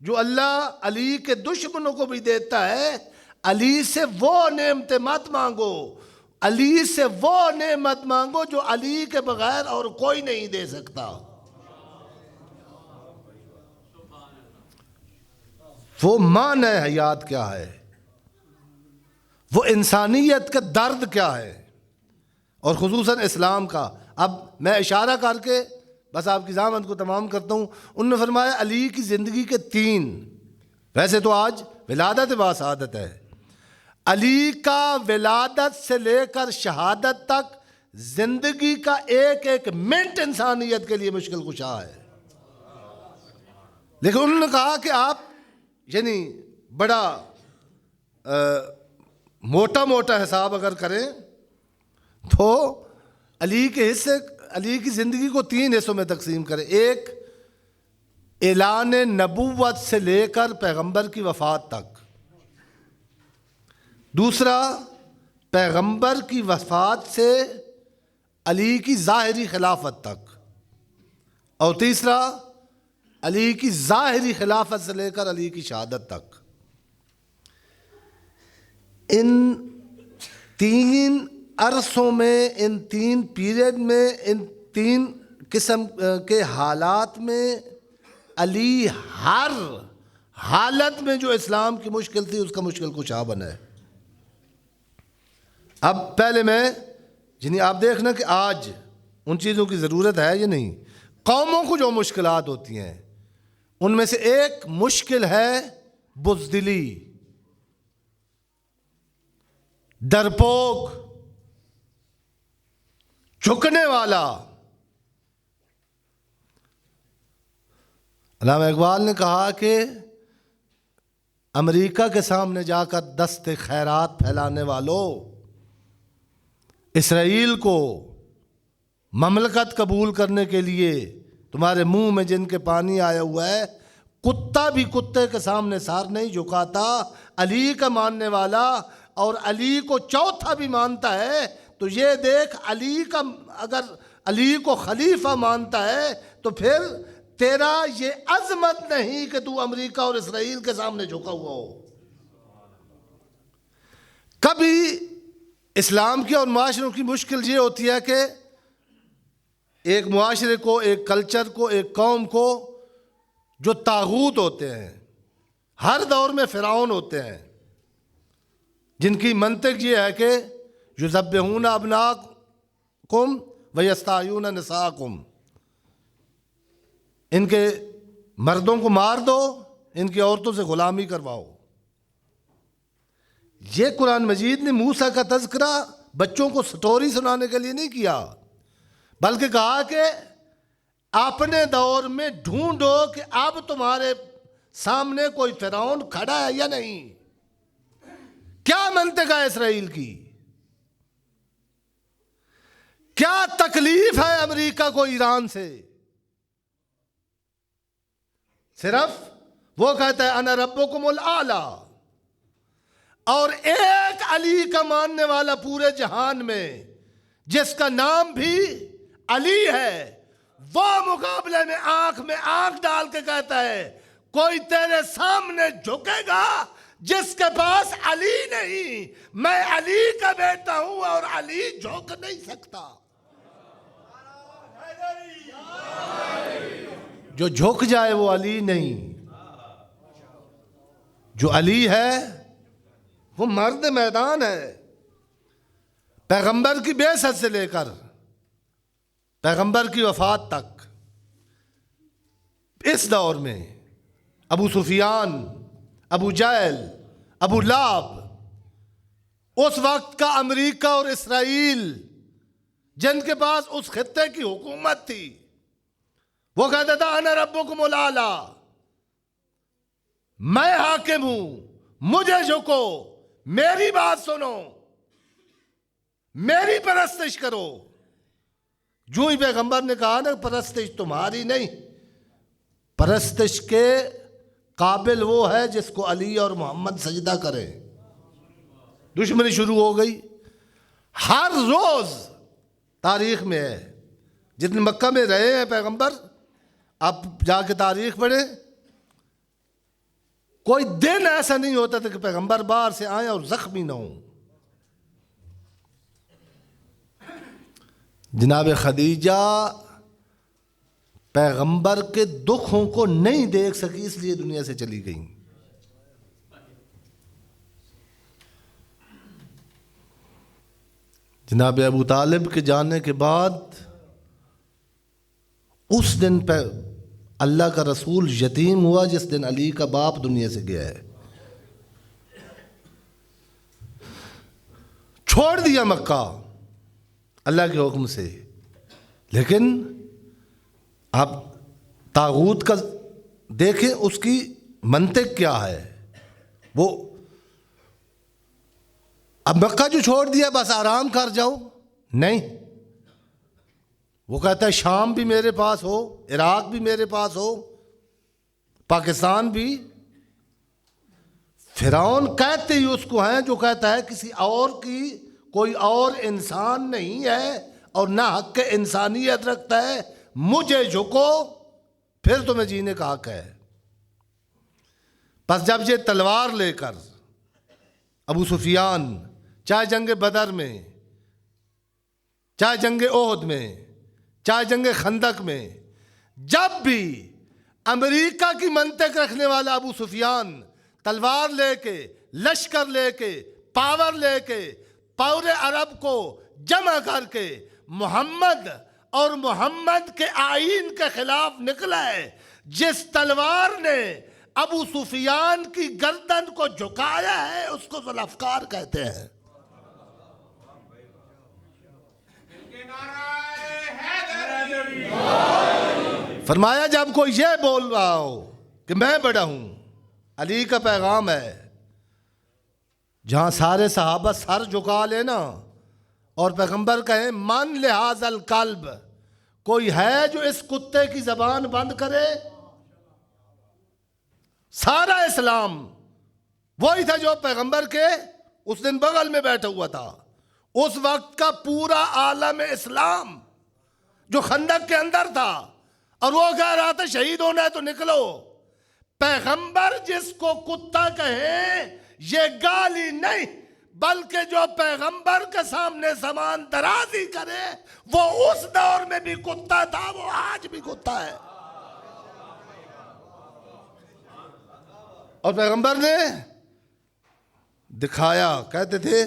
جو اللہ علی کے دشمنوں کو بھی دیتا ہے، علی سے وہ نعمتیں مت مانگو، علی سے وہ نعمت مانگو جو علی کے بغیر اور کوئی نہیں دے سکتا. وہ معنی حیات کیا ہے، وہ انسانیت کا درد کیا ہے، اور خصوصاً اسلام کا. اب میں اشارہ کر کے بس آپ کی ضامن کو تمام کرتا ہوں. انہوں نے فرمایا علی کی زندگی کے 3، ویسے تو آج ولادت باسعادت ہے، علی کا ولادت سے لے کر شہادت تک زندگی کا ایک ایک منٹ انسانیت کے لیے مشکل کشا ہے. لیکن انہوں نے کہا کہ آپ یعنی بڑا موٹا موٹا حساب اگر کریں تو علی کے حصے، علی کی زندگی کو 3 حصوں میں تقسیم کریں. ایک اعلان نبوت سے لے کر پیغمبر کی وفات تک، دوسرا پیغمبر کی وفات سے علی کی ظاہری خلافت تک، اور تیسرا علی کی ظاہری خلافت سے لے کر علی کی شہادت تک. ان 3 عرصوں میں، ان 3 پیریڈ میں، ان 3 قسم کے حالات میں علی ہر حالت میں جو اسلام کی مشکل تھی اس کا مشکل کشا بنا ہے. اب پہلے میں یعنی آپ دیکھنا کہ آج ان چیزوں کی ضرورت ہے یا نہیں. قوموں کو جو مشکلات ہوتی ہیں ان میں سے ایک مشکل ہے بزدلی، ڈرپوک، جھکنے والا. علامہ اقبال نے کہا کہ امریکہ کے سامنے جا کر دست خیرات پھیلانے والوں، اسرائیل کو مملکت قبول کرنے کے لیے تمہارے منہ میں جن کے پانی آیا ہوا ہے، کتا بھی کتے کے سامنے سار نہیں جھکاتا. علی کا ماننے والا اور علی کو چوتھا بھی مانتا ہے تو یہ دیکھ، علی کا اگر علی کو خلیفہ مانتا ہے تو پھر تیرا یہ عظمت نہیں کہ تو امریکہ اور اسرائیل کے سامنے جھکا ہوا ہو. کبھی اسلام کی اور معاشروں کی مشکل یہ ہوتی ہے کہ ایک معاشرے کو، ایک کلچر کو، ایک قوم کو جو طاغوت ہوتے ہیں، ہر دور میں فرعون ہوتے ہیں جن کی منطق یہ ہے کہ یذبحون ابناءکم ویستحیون نساءکم. ان کے مردوں کو مار دو، ان کی عورتوں سے غلامی کرواؤ۔ یہ قرآن مجید نے موسیٰ کا تذکرہ بچوں کو سٹوری سنانے کے لیے نہیں کیا، بلکہ کہا کہ اپنے دور میں ڈھونڈو کہ اب تمہارے سامنے کوئی فرعون کھڑا ہے یا نہیں، کیا منطق ہے اسرائیل کی، کیا تکلیف ہے امریکہ کو ایران سے؟ صرف وہ کہتا ہے انا ربکم الاعلی، اور ایک علی کا ماننے والا پورے جہان میں جس کا نام بھی علی ہے، وہ مقابلے میں آنکھ ڈال کے کہتا ہے کوئی تیرے سامنے جھکے گا جس کے پاس علی نہیں؟ میں علی کا بیٹا ہوں اور علی جھک نہیں سکتا۔ جو جھک جائے وہ علی نہیں، جو علی ہے وہ مرد میدان ہے۔ پیغمبر کی بعثت سے لے کر پیغمبر کی وفات تک اس دور میں ابو سفیان، ابو جہل، ابو لہب، اس وقت کا امریکہ اور اسرائیل جن کے پاس اس خطے کی حکومت تھی، وہ کہتا تھا انا ربکم الاعلی، میں حاکم ہوں، مجھے جھکو، میری بات سنو، میری پرستش کرو۔ جو ہی پیغمبر نے کہا نا پرستش تمہاری نہیں، پرستش کے قابل وہ ہے جس کو علی اور محمد سجدہ کرے، دشمنی شروع ہو گئی۔ ہر روز تاریخ میں ہے، جتنے مکہ میں رہے ہیں پیغمبر، اب جا کے تاریخ پڑھیں، کوئی دن ایسا نہیں ہوتا تھا کہ پیغمبر باہر سے آئیں اور زخمی نہ ہوں۔ جناب خدیجہ پیغمبر کے دکھوں کو نہیں دیکھ سکی، اس لیے دنیا سے چلی گئیں۔ جناب ابو طالب کے جانے کے بعد اس دن پہ اللہ کا رسول یتیم ہوا جس دن علی کا باپ دنیا سے گیا ہے۔ چھوڑ دیا مکہ اللہ کے حکم سے، لیکن اب طاغوت کا دیکھیں اس کی منطق کیا ہے۔ وہ اب مکہ جو چھوڑ دیا بس آرام کر جاؤ، نہیں، وہ کہتا ہے شام بھی میرے پاس ہو، عراق بھی میرے پاس ہو، پاکستان بھی۔ فرعون کہتے ہی اس کو ہیں جو کہتا ہے کسی اور کی کوئی اور انسان نہیں ہے اور نہ حق انسانیت رکھتا ہے، مجھے جھکو پھر تمہیں جینے کا حق ہے۔ بس جب یہ تلوار لے کر ابو سفیان، چاہے جنگ بدر میں، چاہے جنگ احد میں، چاہے جنگ خندق میں، جب بھی امریکہ کی منطق رکھنے والا ابو سفیان تلوار لے کے، لشکر لے کے، پاور لے کے پورے عرب کو جمع کر کے محمد اور محمد کے آئین کے خلاف نکلا ہے، جس تلوار نے ابو سفیان کی گردن کو جھکایا ہے اس کو ذوالفقار کہتے ہیں۔ فرمایا جب کوئی یہ بول رہا ہو کہ میں بڑا ہوں، علی کا پیغام ہے، جہاں سارے صحابہ سر جھکا لینا اور پیغمبر کہیں من لحاظ القلب، کوئی ہے جو اس کتے کی زبان بند کرے؟ سارا اسلام وہی تھا جو پیغمبر کے اس دن بغل میں بیٹھا ہوا تھا، اس وقت کا پورا عالم اسلام جو خندق کے اندر تھا، اور وہ کہہ رہا تھا شہید ہونا ہے تو نکلو۔ پیغمبر جس کو کتا کہیں یہ گالی نہیں، بلکہ جو پیغمبر کے سامنے زبان درازی کرے وہ اس دور میں بھی کتا تھا، وہ آج بھی کتا ہے۔ اور پیغمبر نے دکھایا، کہتے تھے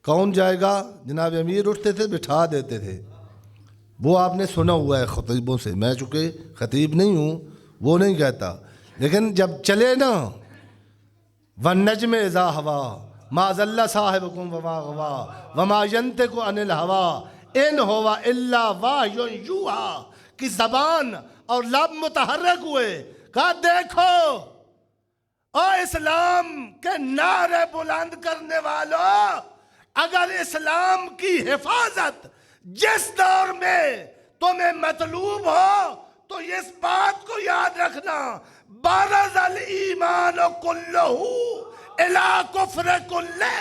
کون جائے گا، جناب امیر اٹھتے تھے بٹھا دیتے تھے۔ وہ آپ نے سنا ہوا ہے خطیبوں سے، میں چونکہ خطیب نہیں ہوں، وہ نہیں کہتا. لیکن جب چلے نا وَالنَّجْمِ إِذَا هَوَىٰ مَا ضَلَّ صَاحِبُكُمْ وَمَا غَوَىٰ وَمَا يَنطِقُ عَنِ الْهَوَىٰ إِنْ هُوَ إِلَّا وَحْيٌ یوحیٰ کی زبان اور لب متحرک ہوئے. کہا دیکھو او اسلام کے نعرے بلند کرنے والوں، اگر اسلام کی حفاظت جس دور میں تمہیں مطلوب ہو تو اس بات کو یاد رکھنا، بارز الایمان کلہ الی کفر کلہ،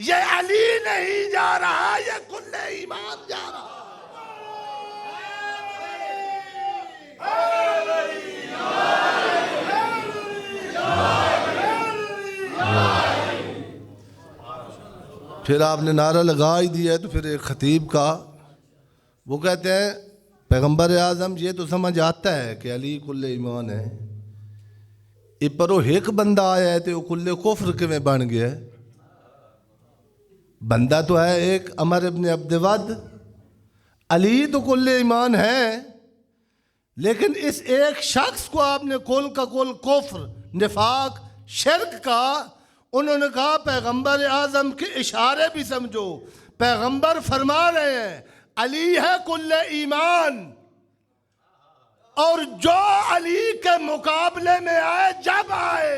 یہ علی نہیں جا رہا، یہ کل ایمان جا رہا. پھر آپ نے نعرہ لگا ہی دیا ہے تو پھر ایک خطیب کا وہ کہتے ہیں پیغمبر اعظم یہ تو سمجھ آتا ہے کہ علی کل ایمان ہے، پر وہ ایک بندہ آیا ہے تو وہ کل کفر کے میں بن گیا ہے. بندہ تو ہے ایک عمر ابن عبد ود، علی تو کل ایمان ہے، لیکن اس ایک شخص کو آپ نے کل کا کل کفر، نفاق، شرک کا. انہوں نے کہا پیغمبر اعظم کے اشارے بھی سمجھو. پیغمبر فرما رہے ہیں علی ہے کل ایمان، اور جو علی کے مقابلے میں آئے جب آئے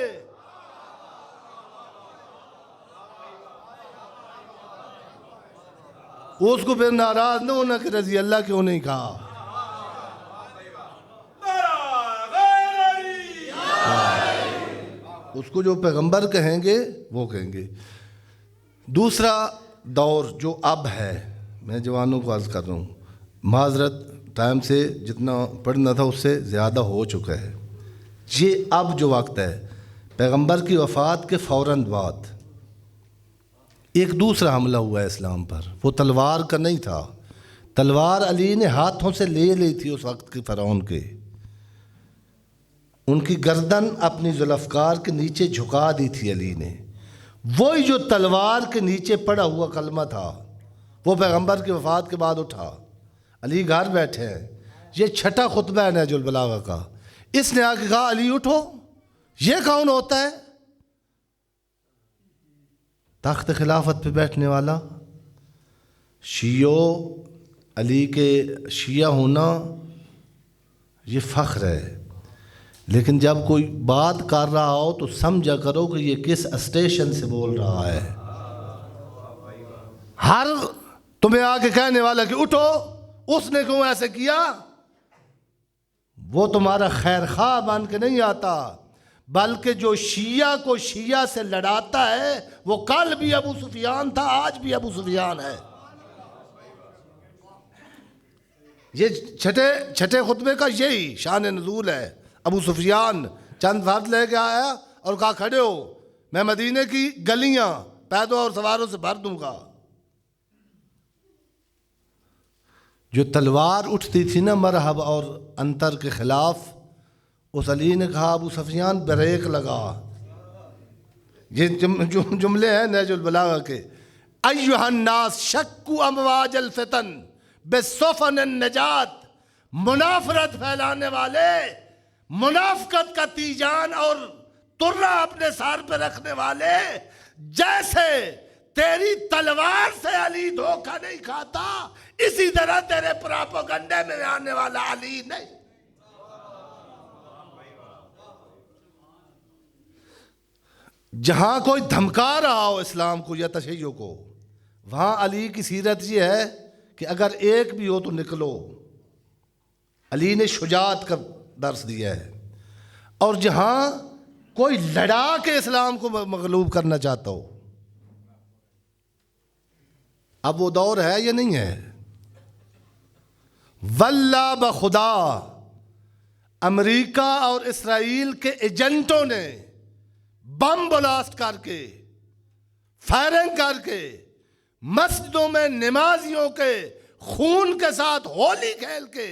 اس کو پھر ناراض نہ ہونا کہ رضی اللہ کیوں نہیں کہا. اس کو جو پیغمبر کہیں گے وہ کہیں گے. دوسرا دور جو اب ہے، میں جوانوں کو عرض کر رہا ہوں، معذرت ٹائم سے جتنا پڑھنا تھا اس سے زیادہ ہو چکا ہے. یہ اب جو وقت ہے، پیغمبر کی وفات کے فوراً بعد ایک دوسرا حملہ ہوا ہے اسلام پر. وہ تلوار کا نہیں تھا، تلوار علی نے ہاتھوں سے لے لی تھی اس وقت کے فرعون کے. ان کی گردن اپنی ذوالفقار کے نیچے جھکا دی تھی علی نے. وہی جو تلوار کے نیچے پڑا ہوا کلمہ تھا وہ پیغمبر کی وفات کے بعد اٹھا. علی گھر بیٹھے ہیں، یہ چھٹا خطبہ ہے نہج البلاغہ کا. اس نے آ کے کہا علی اٹھو. یہ کون ہوتا ہے؟ تخت خلافت پہ بیٹھنے والا. شیعوں، علی کے شیعہ ہونا یہ فخر ہے، لیکن جب کوئی بات کر رہا ہو تو سمجھا کرو کہ یہ کس اسٹیشن سے بول رہا ہے. ہر تمہیں آ کے کہنے والا کہ اٹھو، اس نے کیوں ایسے کیا، وہ تمہارا خیر خواہ بن کے نہیں آتا، بلکہ جو شیعہ کو شیعہ سے لڑاتا ہے وہ کل بھی ابو سفیان تھا، آج بھی ابو سفیان ہے. یہ چھٹے خطبے کا یہی شان نزول ہے. ابو سفیان چند فرد لے کے آیا اور کہا کھڑے ہو، میں مدینے کی گلیاں پیدوں اور سواروں سے بھر دوں گا. جو تلوار اٹھتی تھی نا مرحب اور انتر کے خلاف، اس علی نے کہا ابو سفیان بریک لگا. یہ جملے ہیں نہج البلاغہ کے. ایھا الناس شکوا امواج الفتن بسفن النجات، منافرت پھیلانے والے، منافقت کا تیجان اور ترا اپنے سر پہ رکھنے والے، جیسے تیری تلوار سے علی دھوکہ نہیں کھاتا، اسی طرح تیرے پراپوگنڈے میں آنے والا علی نہیں. جہاں کوئی دھمکا رہا ہو اسلام کو یا تشیع کو، وہاں علی کی سیرت یہ ہے کہ اگر ایک بھی ہو تو نکلو. علی نے شجاعت کا درس دیا ہے. اور جہاں کوئی لڑا کے اسلام کو مغلوب کرنا چاہتا ہو، اب وہ دور ہے یا نہیں ہے؟ واللہ بخدا امریکہ اور اسرائیل کے ایجنٹوں نے بم بلاسٹ کر کے، فائرنگ کر کے، مسجدوں میں نمازیوں کے خون کے ساتھ ہولی کھیل کے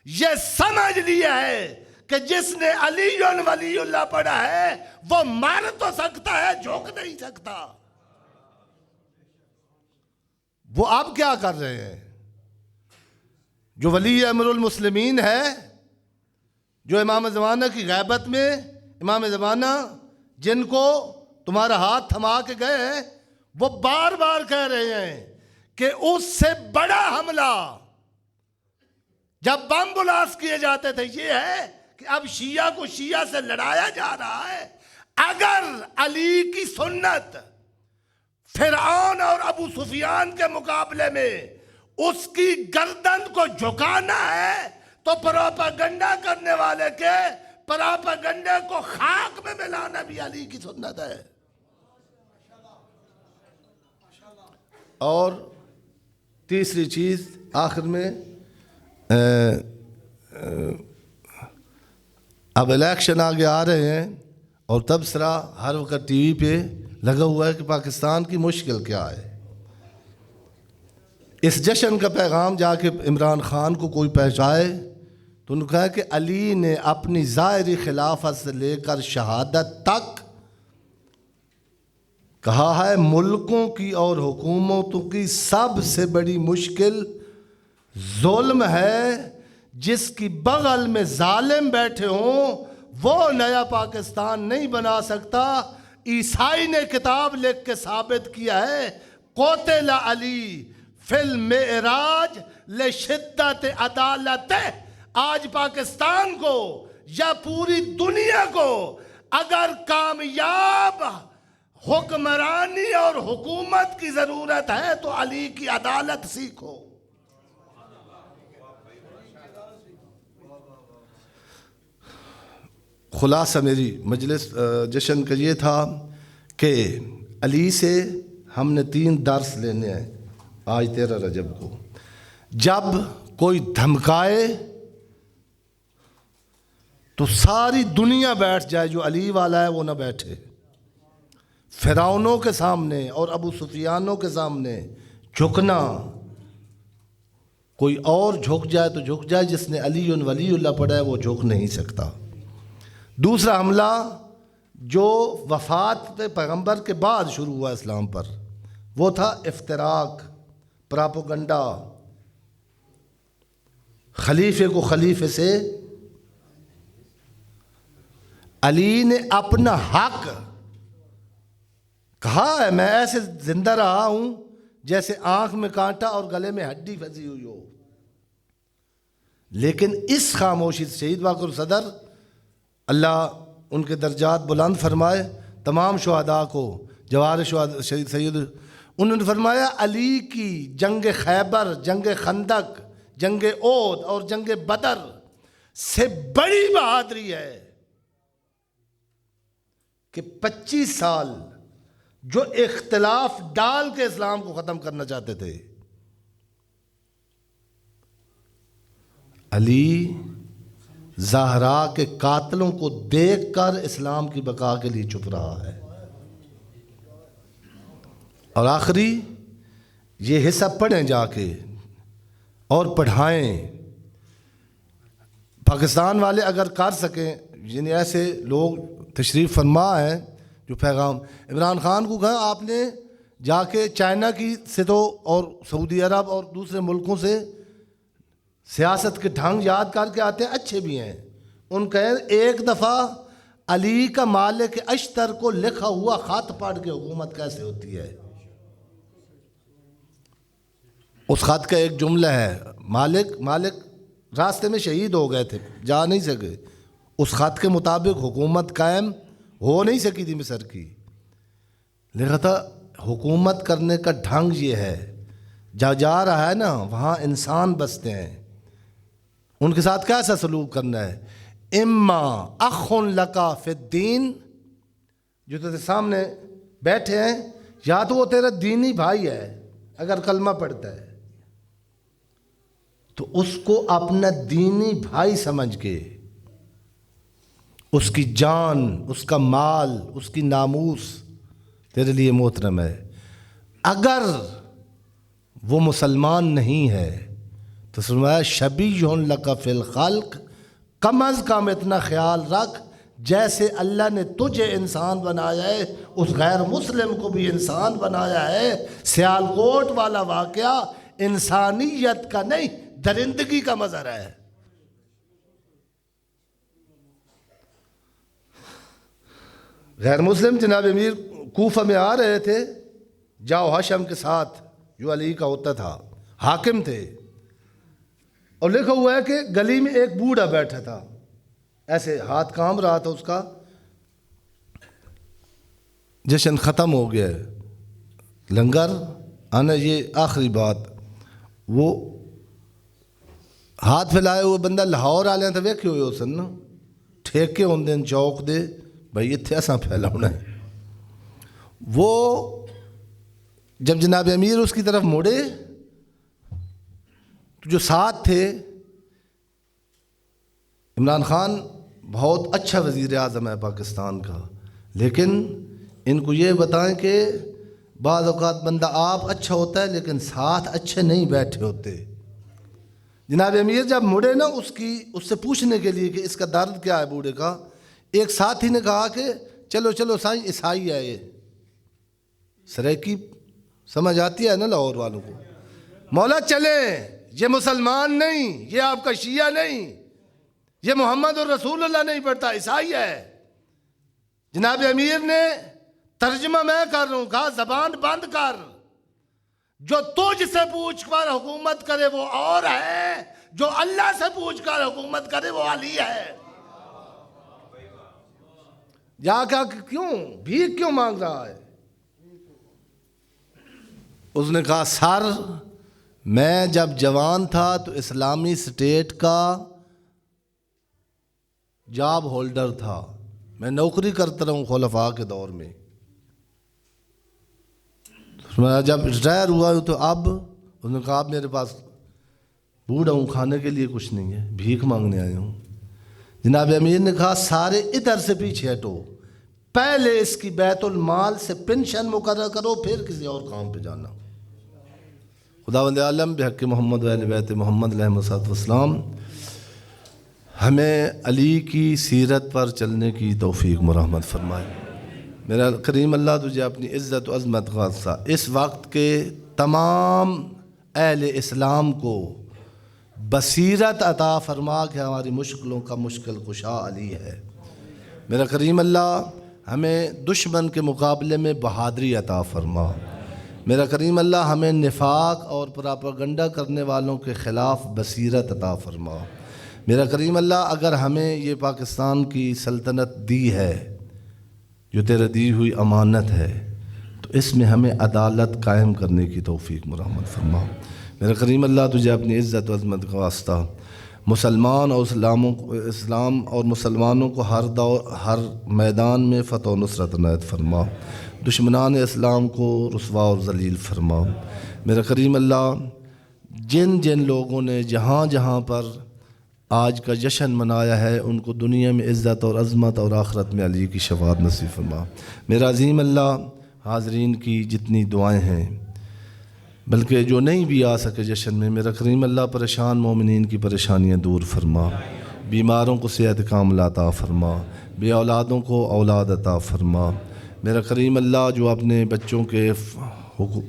یہ سمجھ لیا ہے کہ جس نے علی ولی اللہ پڑھا ہے وہ مر تو سکتا ہے، جھک نہیں سکتا. وہ اب کیا کر رہے ہیں؟ جو ولی امر المسلمین ہے جو امام زمانہ کی غیبت میں امام زمانہ جن کو تمہارا ہاتھ تھما کے گئے ہیں وہ بار بار کہہ رہے ہیں کہ اس سے بڑا حملہ جب بم بلاسٹ کیے جاتے تھے یہ ہے کہ اب شیعہ کو شیعہ سے لڑایا جا رہا ہے. اگر علی کی سنت فرعون اور ابو سفیان کے مقابلے میں اس کی گردن کو جھکانا ہے تو پروپیگنڈا کرنے والے کے پروپیگنڈے کو خاک میں ملانا بھی علی کی سنت ہے. اور تیسری چیز آخر میں اب الیکشن آگے آ رہے ہیں اور تبصرہ ہر وقت ٹی وی پہ لگا ہوا ہے کہ پاکستان کی مشکل کیا ہے. اس جشن کا پیغام جا کے عمران خان کو کوئی پہنچائے تو انہوں نے کہا کہ علی نے اپنی ظاہری خلافت سے لے کر شہادت تک کہا ہے ملکوں کی اور حکومتوں کی سب سے بڑی مشکل ظلم ہے. جس کی بغل میں ظالم بیٹھے ہوں وہ نیا پاکستان نہیں بنا سکتا. عیسائی نے کتاب لکھ کے ثابت کیا ہے قتل علی فی المعراج لشدت عدالت. آج پاکستان کو یا پوری دنیا کو اگر کامیاب حکمرانی اور حکومت کی ضرورت ہے تو علی کی عدالت سیکھو. خلاصہ میری مجلس جشن کا یہ تھا کہ علی سے ہم نے 3 درس لینے ہیں آج 13 رجب کو. جب کوئی دھمکائے تو ساری دنیا بیٹھ جائے, جو علی والا ہے وہ نہ بیٹھے. فرعونوں کے سامنے اور ابو سفیانوں کے سامنے جھکنا, کوئی اور جھک جائے تو جھک جائے, جس نے علی ولی اللہ پڑھا ہے وہ جھک نہیں سکتا. دوسرا حملہ جو وفات پیغمبر کے بعد شروع ہوا اسلام پر وہ تھا افتراق, پراپوگنڈا, خلیفے کو خلیفے سے. علی نے اپنا حق کہا ہے میں ایسے زندہ رہا ہوں جیسے آنکھ میں کانٹا اور گلے میں ہڈی پھنسی ہوئی ہو. لیکن اس خاموشی سے شہید باقر صدر اللہ ان کے درجات بلند فرمائے, تمام شہداء کو, جوار شہداء شہید سید, انہوں نے فرمایا علی کی جنگ خیبر, جنگ خندق, جنگ احد اور جنگ بدر سے بڑی بہادری ہے کہ 25 سال جو اختلاف ڈال کے اسلام کو ختم کرنا چاہتے تھے, علی زہرا کے قاتلوں کو دیکھ کر اسلام کی بقا کے لیے چھپ رہا ہے. اور آخری یہ حصہ پڑھیں جا کے اور پڑھائیں. پاکستان والے اگر کر سکیں, یعنی ایسے لوگ تشریف فرما ہیں جو پیغام عمران خان کو کہا آپ نے جا کے چائنا کی سے تو اور سعودی عرب اور دوسرے ملکوں سے سیاست کے ڈھنگ یاد کر کے آتے ہیں, اچھے بھی ہیں. ان کہیں ایک دفعہ علی کا مالک اشتر کو لکھا ہوا خط پڑھ کے حکومت کیسے ہوتی ہے. اس خط کا ایک جملہ ہے, مالک راستے میں شہید ہو گئے تھے, جا نہیں سکے. اس خط کے مطابق حکومت قائم ہو نہیں سکی تھی مصر کی. لکھا تھا حکومت کرنے کا ڈھنگ یہ ہے, جا رہا ہے نا وہاں انسان بستے ہیں, ان کے ساتھ کیسا سلوک کرنا ہے. اما اخ لکا فی الدین, جو تیرے سامنے بیٹھے ہیں یا تو وہ تیرا دینی بھائی ہے اگر کلمہ پڑھتا ہے تو اس کو اپنا دینی بھائی سمجھ کے اس کی جان, اس کا مال, اس کی ناموس تیرے لیے محترم ہے. اگر وہ مسلمان نہیں ہے تو فرمایا شبیہ لک فی الخلق, کم از کم اتنا خیال رکھ جیسے اللہ نے تجھے انسان بنایا ہے اس غیر مسلم کو بھی انسان بنایا ہے. سیالکوٹ والا واقعہ انسانیت کا نہیں درندگی کا مظہر ہے. غیر مسلم جناب امیر کوفہ میں آ رہے تھے، جاؤ ہاشم کے ساتھ جو علی کا ہوتا تھا، حاکم تھے، اور لکھا ہوا ہے کہ گلی میں ایک بوڑھا بیٹھا تھا، ایسے ہاتھ کام رہا تھا اس کا، جشن ختم ہو گیا ہے، لنگر آنا یہ آخری بات، وہ ہاتھ پھیلائے ہوئے بندہ لاہور آ لیا تھا، ویکھے ہوئے ہو سن نا ٹھیکے ہوندے چوک دے بھائی اتنے ایسا پھیلا ہونا ہے۔ وہ جب جناب امیر اس کی طرف مڑے تو جو ساتھ تھے، عمران خان بہت اچھا وزیر اعظم ہے پاکستان کا، لیکن ان کو یہ بتائیں کہ بعض اوقات بندہ آپ اچھا ہوتا ہے لیکن ساتھ اچھے نہیں بیٹھے ہوتے۔ جناب امیر جب مڑے نا اس سے پوچھنے کے لیے کہ اس کا درد کیا ہے بوڑھے کا، ایک ساتھی نے کہا کہ چلو چلو سائیں عیسائی ہے یہ، سریکی سمجھ آتی ہے نا لاہور والوں کو، مولا چلیں یہ مسلمان نہیں، یہ آپ کا شیعہ نہیں، یہ محمد اور رسول اللہ نہیں پڑھتا، عیسائی ہے۔ جناب امیر نے ترجمہ میں کر رہا ہوں، کہا زبان بند کر، جو تجھ سے پوچھ کر حکومت کرے وہ اور ہے، جو اللہ سے پوچھ کر حکومت کرے وہ علی ہے۔ جا کہا کہ کیوں بھیک کیوں مانگ رہا ہے؟ اس نے کہا سر میں جب جوان تھا تو اسلامی اسٹیٹ کا جاب ہولڈر تھا، میں نوکری کرتا رہا ہوں خلفاء کے دور میں، جب ریٹائر ہوا ہوں تو اب اس نے کہا اب میرے پاس بوڑھا ہوں، کھانے کے لیے کچھ نہیں ہے، بھیک مانگنے آیا ہوں۔ جناب امیر نے کہا سارے ادھر سے پیچھے ہٹو، پہلے اس کی بیت المال سے پنشن مقرر کرو پھر کسی اور کام پہ جانا۔ خداوند عالم بحق محمد و اہل بیت محمد علیہ الصلوۃ والسلام ہمیں علی کی سیرت پر چلنے کی توفیق مرحمت فرمائے۔ میرا کریم اللہ تجھے اپنی عزت و عظمت خاصہ اس وقت کے تمام اہل اسلام کو بصیرت عطا فرما کہ ہماری مشکلوں کا مشکل کشا علی ہے۔ میرا کریم اللہ ہمیں دشمن کے مقابلے میں بہادری عطا فرما۔ میرا کریم اللہ ہمیں نفاق اور پراپاگنڈا کرنے والوں کے خلاف بصیرت عطا فرما۔ میرا کریم اللہ اگر ہمیں یہ پاکستان کی سلطنت دی ہے جو تیرے دی ہوئی امانت ہے تو اس میں ہمیں عدالت قائم کرنے کی توفیق مرحمت فرما۔ میرا کریم اللہ تجھے اپنی عزت و عظمت کا واسطہ مسلمان اور اسلام اور مسلمانوں کو ہر میدان میں فتح و نصرت عنایت فرما، دشمنان اسلام کو رسوا اور ذلیل فرما۔ میرا کریم اللہ جن جن لوگوں نے جہاں جہاں پر آج کا جشن منایا ہے ان کو دنیا میں عزت اور عظمت اور آخرت میں علی کی شفاعت نصیب فرما۔ میرا عظیم اللہ حاضرین کی جتنی دعائیں ہیں بلکہ جو نہیں بھی آ سکے جشن میں، میرا کریم اللہ پریشان مومنین کی پریشانیاں دور فرما، بیماروں کو صحت کاملہ عطا فرما، بے اولادوں کو اولاد عطا فرما۔ میرا کریم اللہ جو اپنے بچوں کے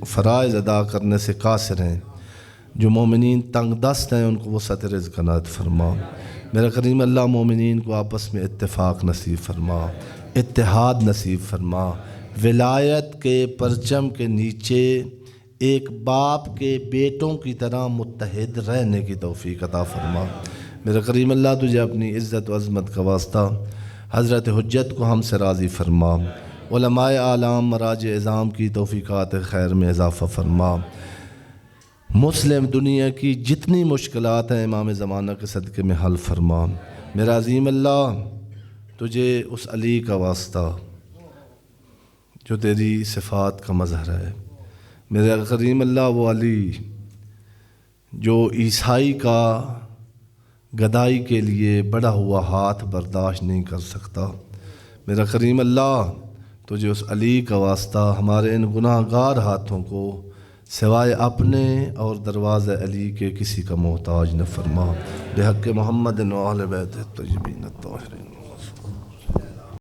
فرائض ادا کرنے سے قاصر ہیں، جو مومنین تنگ دست ہیں ان کو وسعت رزق عنایت فرما۔ میرا کریم اللہ مومنین کو آپس میں اتفاق نصیب فرما، اتحاد نصیب فرما، ولایت کے پرچم کے نیچے ایک باپ کے بیٹوں کی طرح متحد رہنے کی توفیق عطا فرما۔ میرا کریم اللہ تجھے اپنی عزت و عظمت کا واسطہ حضرت حجت کو ہم سے راضی فرما، علماء اعلام مراج اعظام کی توفیقات خیر میں اضافہ فرما، مسلم دنیا کی جتنی مشکلات ہیں امام زمانہ کے صدقے میں حل فرما۔ میرا عظیم اللہ تجھے اس علی کا واسطہ جو تیری صفات کا مظہر ہے، میرا کریم اللہ وہ علی جو عیسائی کا گدائی کے لیے بڑا ہوا ہاتھ برداشت نہیں کر سکتا، میرا کریم اللہ تجھے اس علی کا واسطہ ہمارے ان گناہ گار ہاتھوں کو سوائے اپنے اور دروازہ علی کے کسی کا محتاج نہ فرما، بحق محمد و اہل بیت الطیبین الطاہرین۔